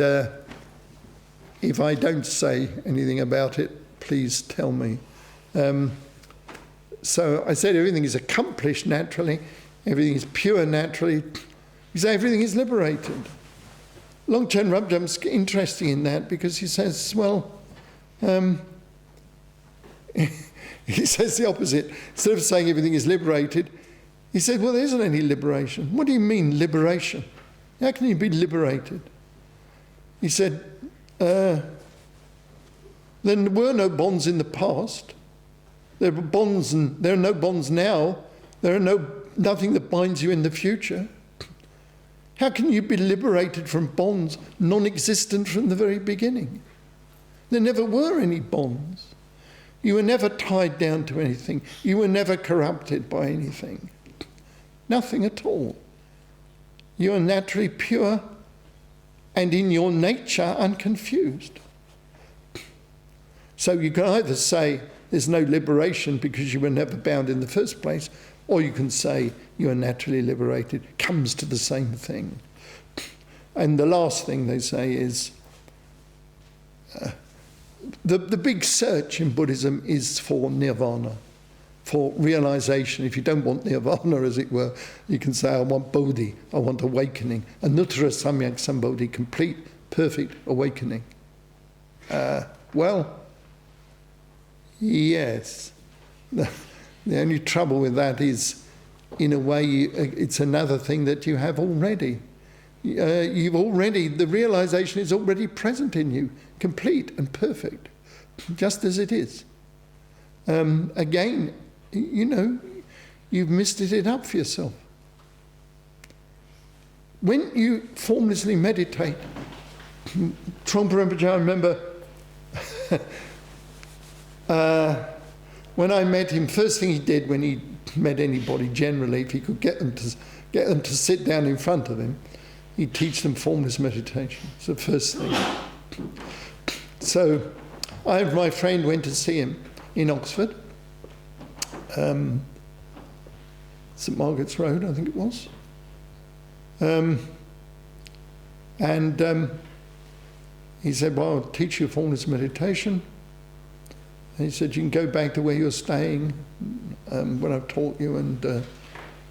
if I don't say anything about it, please tell me. So I said everything is accomplished naturally, everything is pure naturally, because everything is liberated. Longchen Rinpoche's interesting in that because he says, well, he says the opposite. Instead of saying everything is liberated, he said, well, there isn't any liberation. What do you mean, liberation? How can you be liberated? He said, there were no bonds in the past. There were bonds, and there are no bonds now. There are nothing that binds you in the future. How can you be liberated from bonds non-existent from the very beginning? There never were any bonds. You were never tied down to anything. You were never corrupted by anything. Nothing at all. You are naturally pure and in your nature unconfused. So you can either say there's no liberation because you were never bound in the first place, or you can say you are naturally liberated. Comes to the same thing. And the last thing they say is the big search in Buddhism is for nirvana, for realization. If you don't want nirvana, as it were, you can say, I want bodhi, I want awakening. Anuttara samyak sambodhi, complete, perfect awakening. Well, yes. The only trouble with that is, in a way, it's another thing that you have already. The realization is already present in you, complete and perfect, just as it is. Again, you've misted it up for yourself. When you formlessly meditate, Trungpa Rinpoche, I remember when I met him, first thing he did when he met anybody generally, if he could get them to sit down in front of him, he'd teach them formless meditation. It's the first thing. So I and my friend went to see him in Oxford, St Margaret's Road, I think it was. He said, well, I'll teach you formless meditation. And he said, you can go back to where you're staying when I've taught you and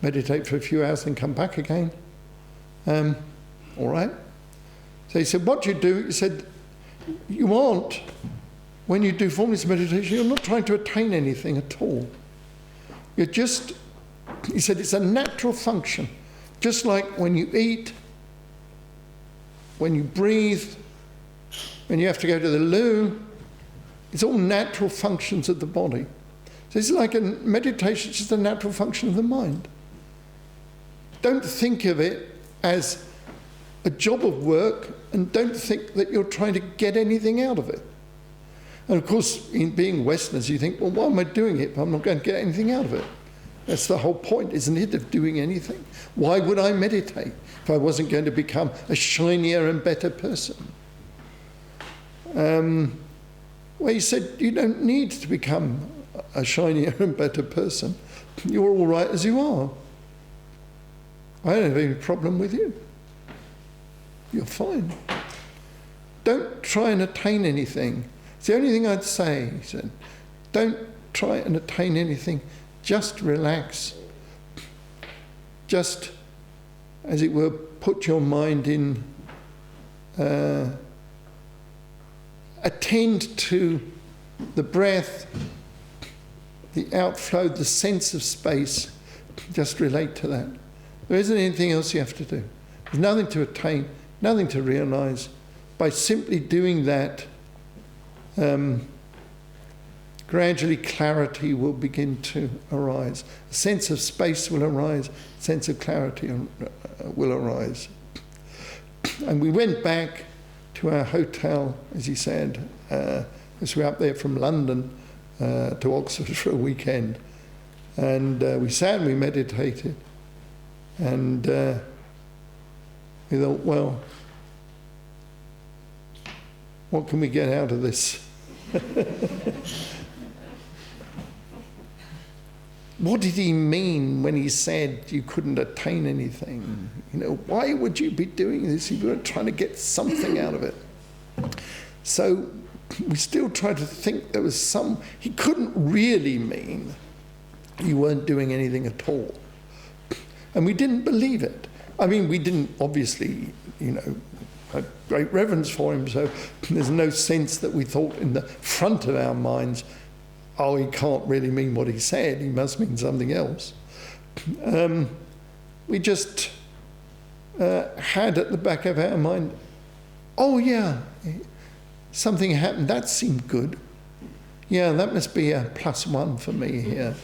meditate for a few hours and come back again. All right. So he said, what do you do? He said, you aren't, when you do formless meditation, you're not trying to attain anything at all. You're just, he said, it's a natural function. Just like when you eat, when you breathe, when you have to go to the loo, it's all natural functions of the body. So it's like a meditation, it's just a natural function of the mind. Don't think of it as a job of work, and don't think that you're trying to get anything out of it. And of course, in being Westerners, you think, well, why am I doing it if I'm not going to get anything out of it? That's the whole point, isn't it, of doing anything? Why would I meditate if I wasn't going to become a shinier and better person? Well, he said, you don't need to become a shinier and better person. You're all right as you are. I don't have any problem with you. You're fine. Don't try and attain anything. It's the only thing I'd say, he said. Don't try and attain anything. Just relax. Just, as it were, put your mind in, attend to the breath, the outflow, the sense of space. Just relate to that. There isn't anything else you have to do. There's nothing to attain, nothing to realise. By simply doing that, gradually clarity will begin to arise. A sense of space will arise, a sense of clarity will arise. And we went back to our hotel, as he said, because we were up there from London to Oxford for a weekend. And we sat and we meditated. And we thought, well, what can we get out of this? What did he mean when he said you couldn't attain anything? You know, why would you be doing this if you were trying to get something out of it? So we still tried to think there was he couldn't really mean you weren't doing anything at all. And we didn't believe it. I mean, we didn't, obviously, you know, had great reverence for him, so there's no sense that we thought in the front of our minds, oh, he can't really mean what he said, he must mean something else. We just had at the back of our mind, oh yeah, something happened, that seemed good. Yeah, that must be a +1 for me here.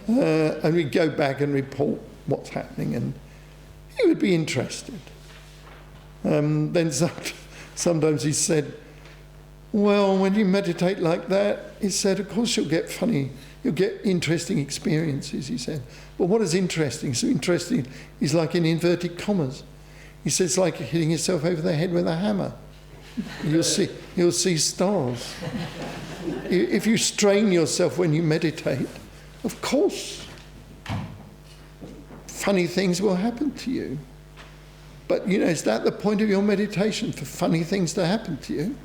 And we'd go back and report what's happening, and he would be interested. Then sometimes he said, well, when you meditate like that, he said, of course you'll get interesting experiences, he said. But what is interesting? So interesting is like in inverted commas. He says it's like hitting yourself over the head with a hammer. You'll see stars. If you strain yourself when you meditate, of course, funny things will happen to you. But, you know, is that the point of your meditation, for funny things to happen to you?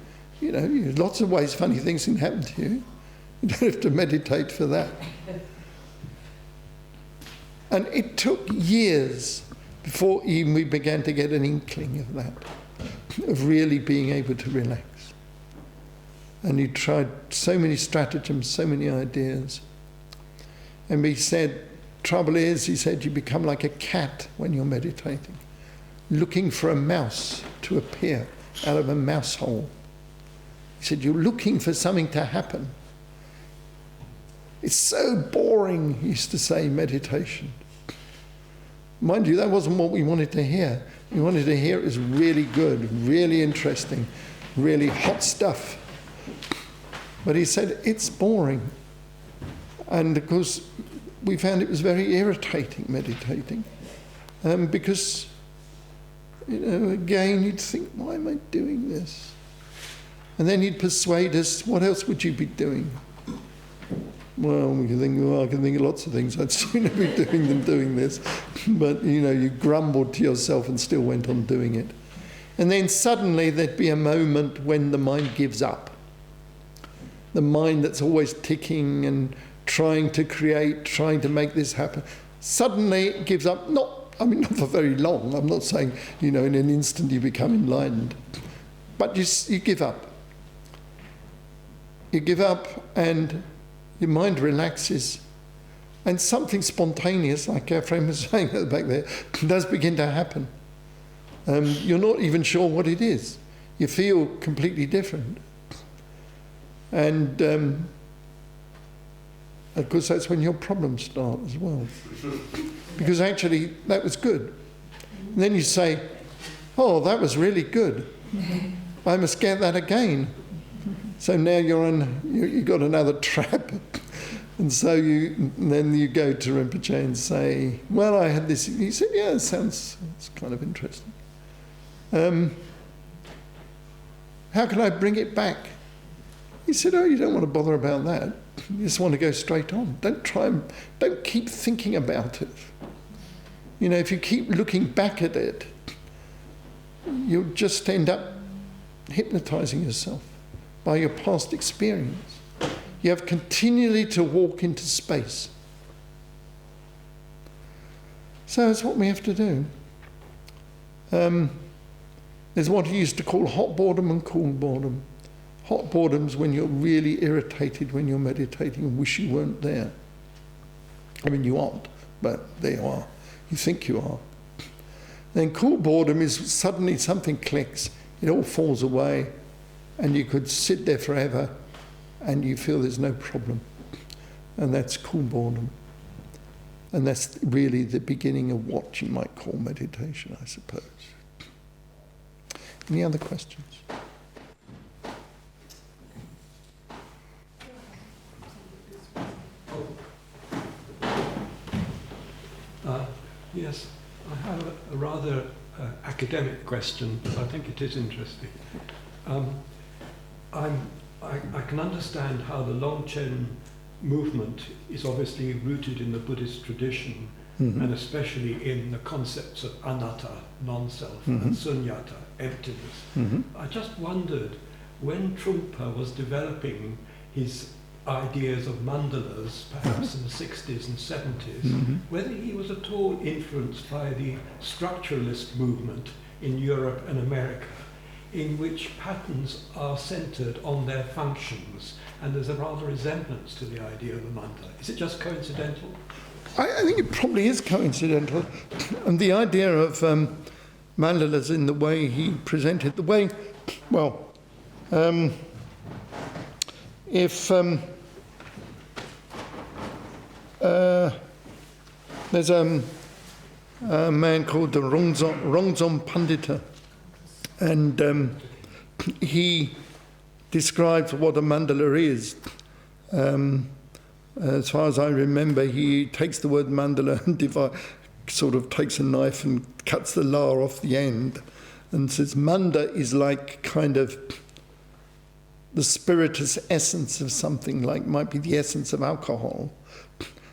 You know, there's lots of ways funny things can happen to you. You don't have to meditate for that. And it took years before even we began to get an inkling of that, of really being able to relax. And he tried so many stratagems, so many ideas. And we said, trouble is, he said, you become like a cat when you're meditating, looking for a mouse to appear out of a mouse hole. He said, you're looking for something to happen. It's so boring, he used to say, meditation. Mind you, that wasn't what we wanted to hear. We wanted to hear it was really good, really interesting, really hot stuff. But he said, it's boring. And of course, we found it was very irritating meditating. Because, you know, again, you'd think, why am I doing this? And then he'd persuade us, what else would you be doing? Well, we can think, well, I can think of lots of things. I'd sooner be doing than doing this. But, you know, you grumbled to yourself and still went on doing it. And then suddenly there'd be a moment when the mind gives up. The mind that's always ticking and trying to create, trying to make this happen. Suddenly it gives up, not for very long. I'm not saying, you know, in an instant you become enlightened. But you give up. You give up and your mind relaxes, and something spontaneous, like our friend was saying at the back there, does begin to happen. You're not even sure what it is. You feel completely different. And of course that's when your problems start as well. Because actually that was good. And then you say, oh, that was really good. I must get that again. So now you've got another trap. And so then you go to Rinpoche and say, well, I had this. He said, yeah, it's kind of interesting. How can I bring it back? He said, oh, you don't want to bother about that. You just want to go straight on. Don't keep thinking about it. You know, if you keep looking back at it, you'll just end up hypnotizing yourself by your past experience. You have continually to walk into space. So that's what we have to do. There's what he used to call hot boredom and cool boredom. Hot boredom's when you're really irritated when you're meditating and wish you weren't there. I mean, you aren't, but there you are. You think you are. Then cool boredom is suddenly something clicks, it all falls away, and you could sit there forever and you feel there's no problem. And that's cool boredom. And that's really the beginning of what you might call meditation, I suppose. Any other questions? Yes, I have a rather academic question, but I think it is interesting. I can understand how the Longchen movement is obviously rooted in the Buddhist tradition, and especially in the concepts of anatta, non-self, and sunyata, emptiness. I just wondered, when Trungpa was developing his ideas of mandalas, perhaps in the 60s and 70s, whether he was at all influenced by the structuralist movement in Europe and America, in which patterns are centered on their functions, and there's a rather resemblance to the idea of the mandala. Is it just coincidental? I think it probably is coincidental. And the idea of mandalas in the way he presented, the way, well, if there's a man called the Rongzon Pandita, and he describes what a mandala is. As far as I remember, he takes the word mandala and sort of takes a knife and cuts the la off the end and says manda is like kind of the spiritus essence of something, like might be the essence of alcohol.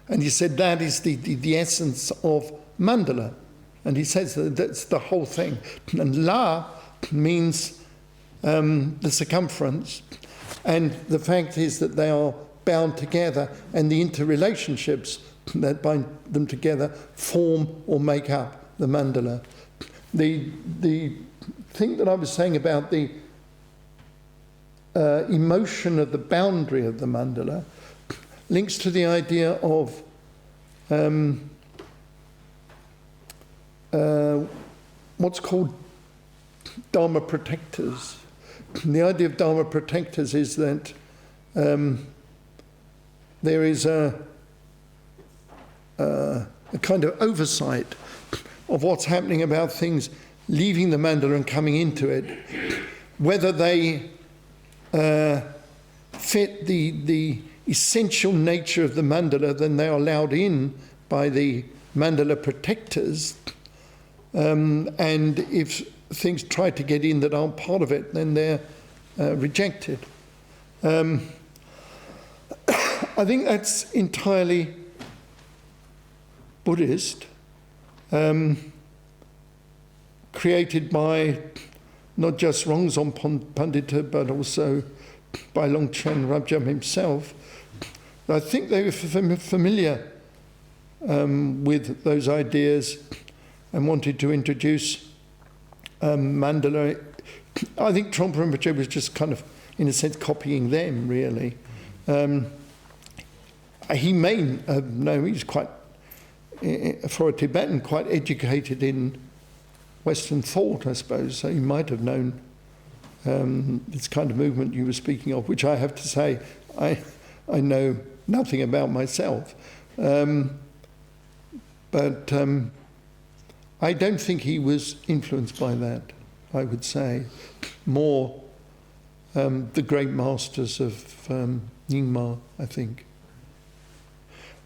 And he said that is the essence of mandala. And he says that's the whole thing. And la means the circumference. And the fact is that they are bound together, and the interrelationships that bind them together form or make up the mandala. The thing that I was saying about the emotion of the boundary of the mandala links to the idea of what's called Dharma Protectors. The idea of Dharma Protectors is that there is a kind of oversight of what's happening about things leaving the mandala and coming into it, whether they fit the essential nature of the mandala, then they are allowed in by the mandala protectors, and if things try to get in that aren't part of it, then they're rejected. I think that's entirely Buddhist, created by not just Rongzon Pandita, but also by Longchen Rabjam himself. I think they were familiar with those ideas and wanted to introduce mandala. I think Trungpa Rinpoche was just kind of, in a sense, copying them, really. He may have known, he's quite, for a Tibetan, quite educated in Western thought, I suppose, so he might have known this kind of movement you were speaking of, which I have to say I know nothing about myself. But I don't think he was influenced by that, I would say. More the great masters of Nyingma, I think.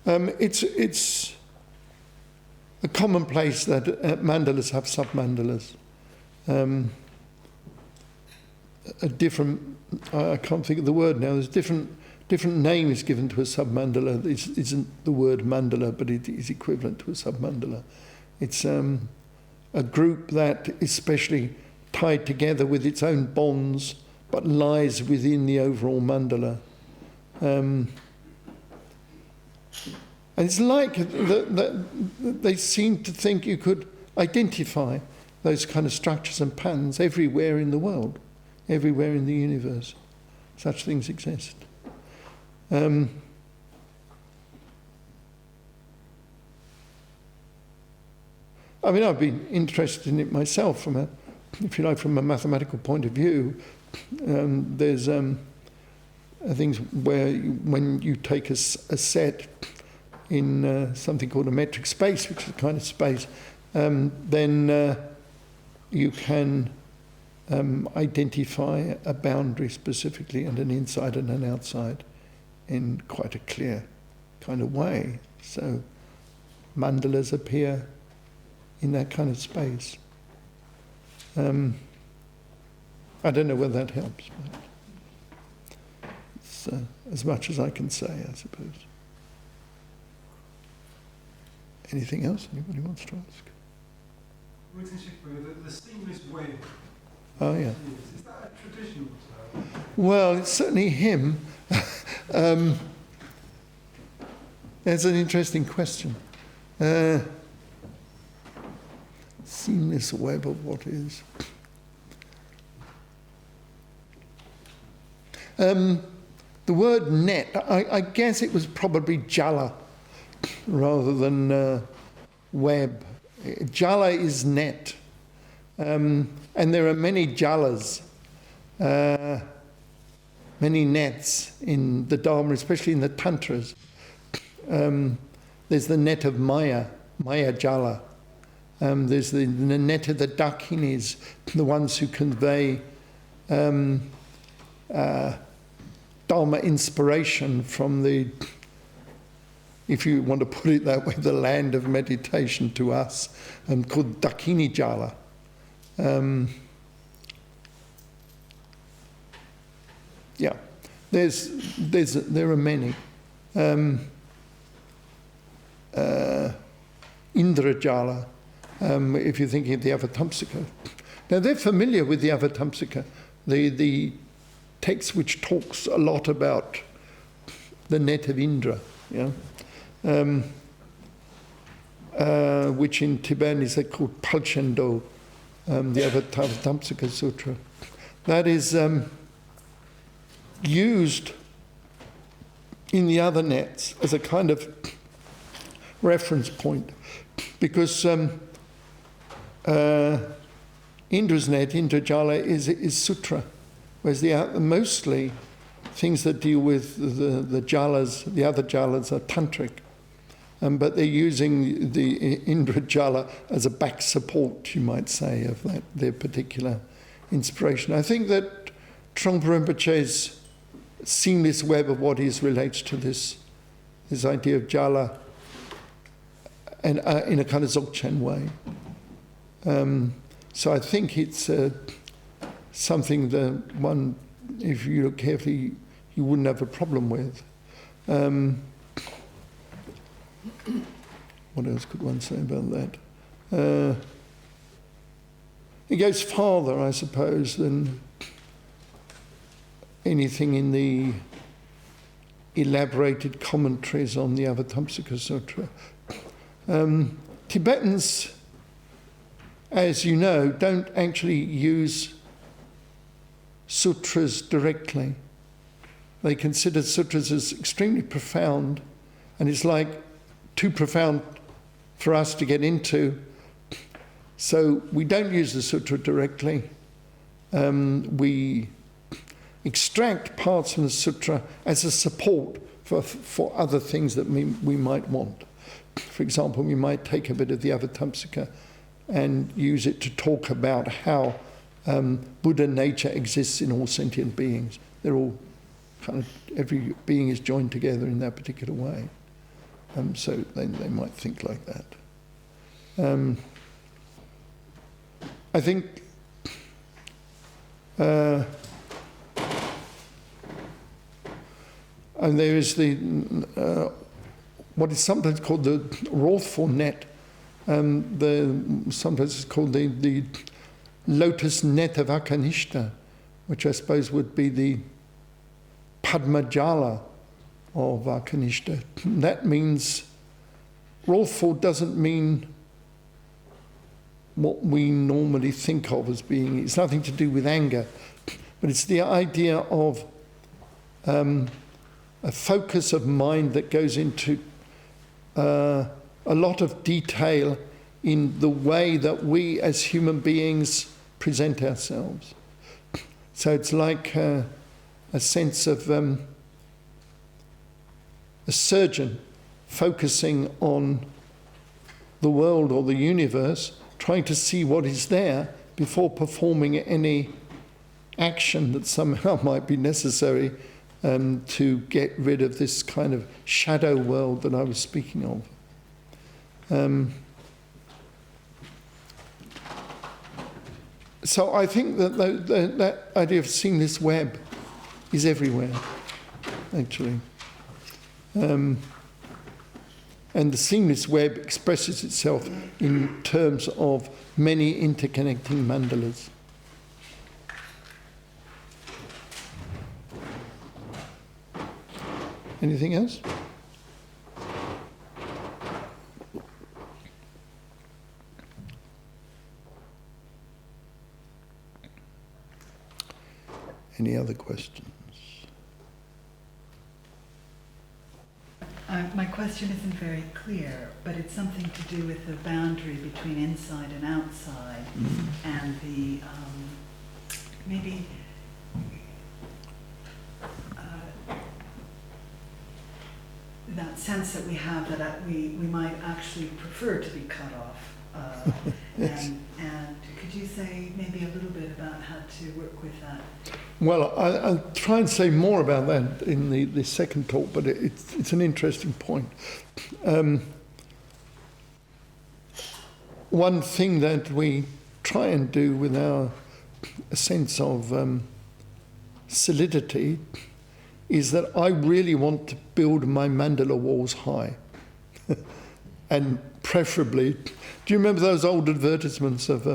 It's a commonplace that mandalas have sub-mandalas. A different, I can't think of the word now, there's different names given to a sub-mandala. It isn't the word mandala, but it is equivalent to a sub-mandala. It's a group that is specially tied together with its own bonds, but lies within the overall mandala. And it's like that they seem to think you could identify those kind of structures and patterns everywhere in the world, everywhere in the universe. Such things exist. I mean, I've been interested in it myself from a mathematical point of view. There's things where when you take a set in something called a metric space, which is a kind of space, then you can identify a boundary specifically and an inside and an outside in quite a clear kind of way. So mandalas appear in that kind of space. I don't know whether that helps, but it's as much as I can say, I suppose. Anything else anybody wants to ask? The seamless web. Oh, yeah. Is that a traditional term? Well, it's certainly him. That's an interesting question. Seamless web of what is. The word net, I guess it was probably jala rather than web. Jala is net. And there are many jalas, many nets in the Dharma, especially in the Tantras. There's the net of Maya jala. There's the net of the Dakinis, the ones who convey Dharma inspiration from the, if you want to put it that way, the land of meditation to us, called Dakini Jala. Yeah, there are many. Indra Jala, if you're thinking of the Avatamsaka. Now they're familiar with the Avatamsaka, the text which talks a lot about the net of Indra, yeah? Which in Tibetan is called Palchendo, the Avatamsaka Sutra. That is used in the other nets as a kind of reference point, because Indra's net, Indra Jala, is sutra, whereas mostly things that deal with the jalas, the other jalas are tantric, but they're using the Indra Jala as a back support, you might say, of their particular inspiration. I think that Trungpa Rinpoche's seamless web of what is relates to this idea of jala, and in a kind of Dzogchen way. So I think it's something that one, if you look carefully, you wouldn't have a problem with. What else could one say about that? It goes farther, I suppose, than anything in the elaborated commentaries on the Avatamsaka Sutra. Tibetans, as you know, don't actually use sutras directly. They consider sutras as extremely profound, and it's like too profound for us to get into. So we don't use the sutra directly. We extract parts from the sutra as a support for other things that we might want. For example, we might take a bit of the Avatamsaka and use it to talk about how Buddha nature exists in all sentient beings. They're all every being is joined together in that particular way. So they might think like that. I think and there is the what is sometimes called the wrathful net. Sometimes it's called the lotus net of Akanishta, which I suppose would be the Padmajala of Akanishta. That means wrathful doesn't mean what we normally think of as being. It's nothing to do with anger, but it's the idea of a focus of mind that goes into a lot of detail in the way that we as human beings present ourselves. So it's like a sense of a surgeon focusing on the world or the universe, trying to see what is there before performing any action that somehow might be necessary to get rid of this kind of shadow world that I was speaking of. So I think that idea of seeing this web is everywhere, actually. And the seamless web expresses itself in terms of many interconnecting mandalas. Anything else? Any other questions? My question isn't very clear, but it's something to do with the boundary between inside and outside, and the maybe that sense that we have that we might actually prefer to be cut off. Yes. And could you say maybe a little bit about how to work with that? Well, I'll try and say more about that in the second talk, but it's an interesting point. One thing that we try and do with our sense of solidity is that I really want to build my mandala walls high. And preferably, do you remember those old advertisements of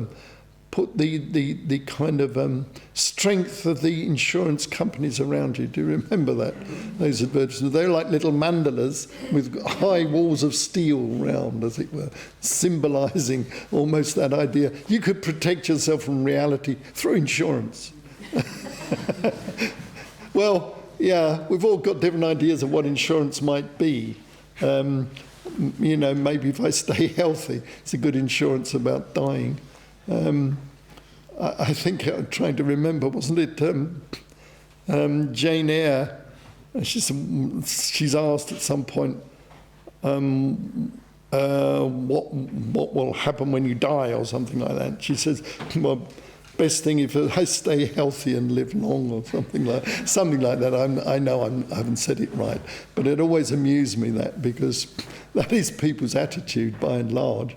put the kind of strength of the insurance companies around you? Do you remember that? Those advertisements. They're like little mandalas with high walls of steel round, as it were, symbolising almost that idea. You could protect yourself from reality through insurance. Well, yeah, we've all got different ideas of what insurance might be. You know, maybe if I stay healthy, it's a good insurance about dying. I think I'm trying to remember, wasn't it Jane Eyre? She's asked at some point, what will happen when you die or something like that. She says, well, best thing if I stay healthy and live long or something like that. I know I haven't said it right, but it always amused me that, because that is people's attitude by and large.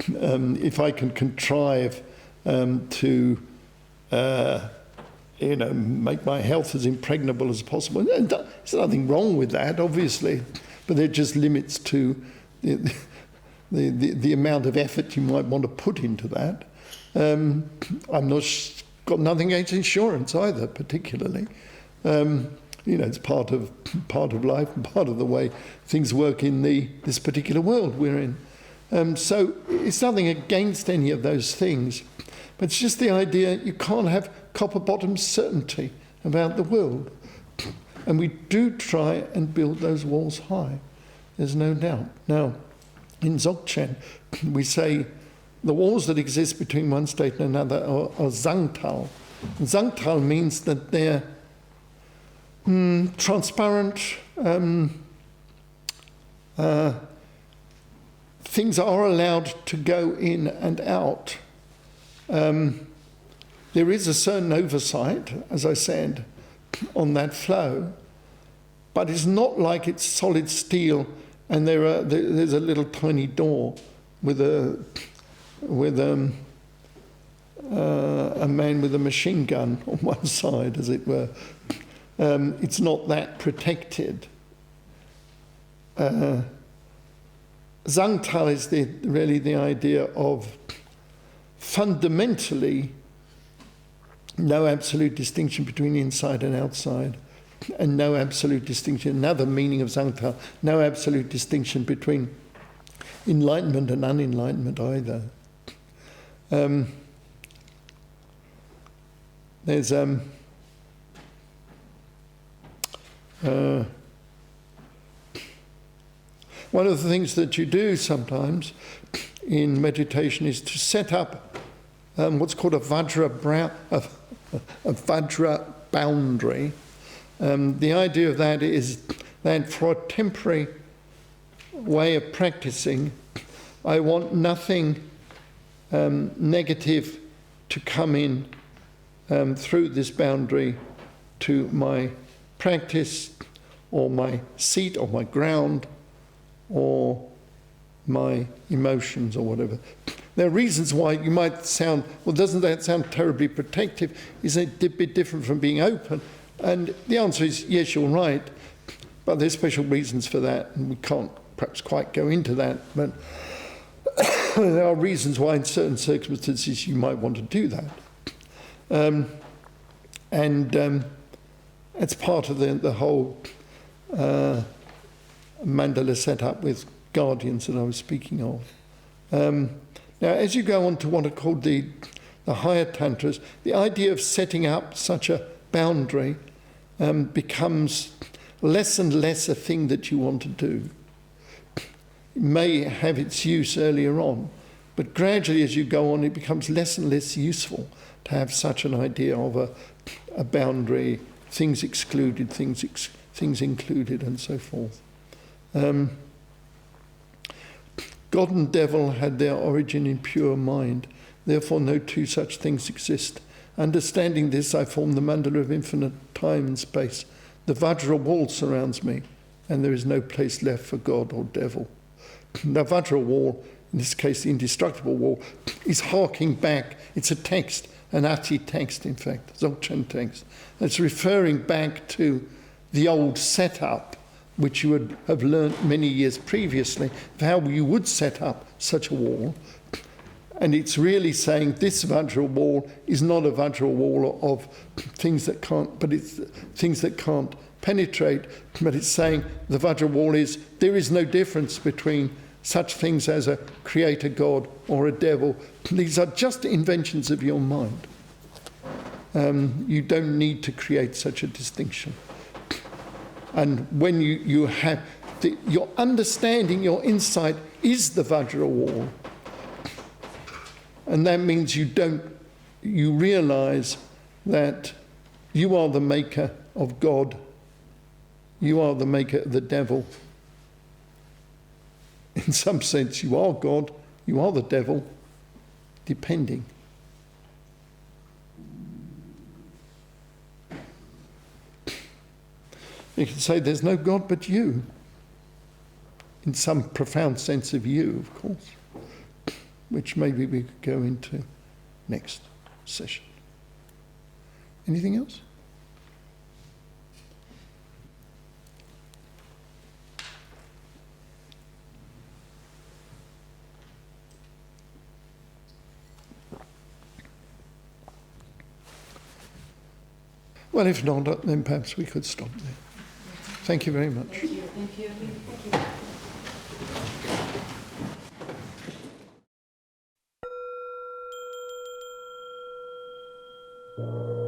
If I can contrive to make my health as impregnable as possible, there's nothing wrong with that, obviously, but there are just limits to the amount of effort you might want to put into that. I'm got nothing against insurance either, particularly. It's part of life and part of the way things work in this particular world we're in. So it's nothing against any of those things, but it's just the idea you can't have copper-bottom certainty about the world. And we do try and build those walls high. There's no doubt. Now, in Dzogchen, we say the walls that exist between one state and another are zangtal. Zangtal means that they're transparent. Things are allowed to go in and out. there is a certain oversight, as I said, on that flow, but it's not like it's solid steel and there's a little tiny door with a man with a machine gun on one side, as it were. It's not that protected. Zangtal is really the idea of fundamentally no absolute distinction between inside and outside, and no absolute distinction, another meaning of Zangtal, no absolute distinction between enlightenment and unenlightenment either. There's one of the things that you do sometimes in meditation is to set up what's called a Vajra boundary. The idea of that is that for a temporary way of practicing, I want nothing negative to come in through this boundary to my practice or my seat or my ground or my emotions or whatever. There are reasons why you might sound, well, doesn't that sound terribly protective? Isn't it a bit different from being open? And the answer is, yes, you're right, but there's special reasons for that, and we can't perhaps quite go into that, but there are reasons why in certain circumstances you might want to do that. It's part of the whole Mandala setup with guardians that I was speaking of. Now, as you go on to what are called the higher tantras, the idea of setting up such a boundary becomes less and less a thing that you want to do. It may have its use earlier on, but gradually as you go on, it becomes less and less useful to have such an idea of a boundary, things excluded, things included, and so forth. God and devil had their origin in pure mind, therefore no two such things exist. Understanding this, I form the mandala of infinite time and space. The Vajra wall surrounds me, and there is no place left for God or devil. The Vajra wall, in this case the indestructible wall, is harking back. It's a text, an Ati text in fact, Dzogchen text. It's referring back to the old setup, which you would have learnt many years previously, of how you would set up such a wall. And it's really saying this Vajra wall is not a Vajra wall of things that can't, but it's things that can't penetrate, but it's saying the Vajra wall is, there is no difference between such things as a creator God or a devil. These are just inventions of your mind. You don't need to create such a distinction. And when you have your understanding, your insight is the Vajra wall. And that means you realize that you are the maker of God. You are the maker of the devil. In some sense, you are God, you are the devil, depending. You can say there's no God but you, in some profound sense of you, of course, which maybe we could go into next session. Anything else? Well, if not, then perhaps we could stop there. Thank you very much. Thank you. Thank you. Thank you.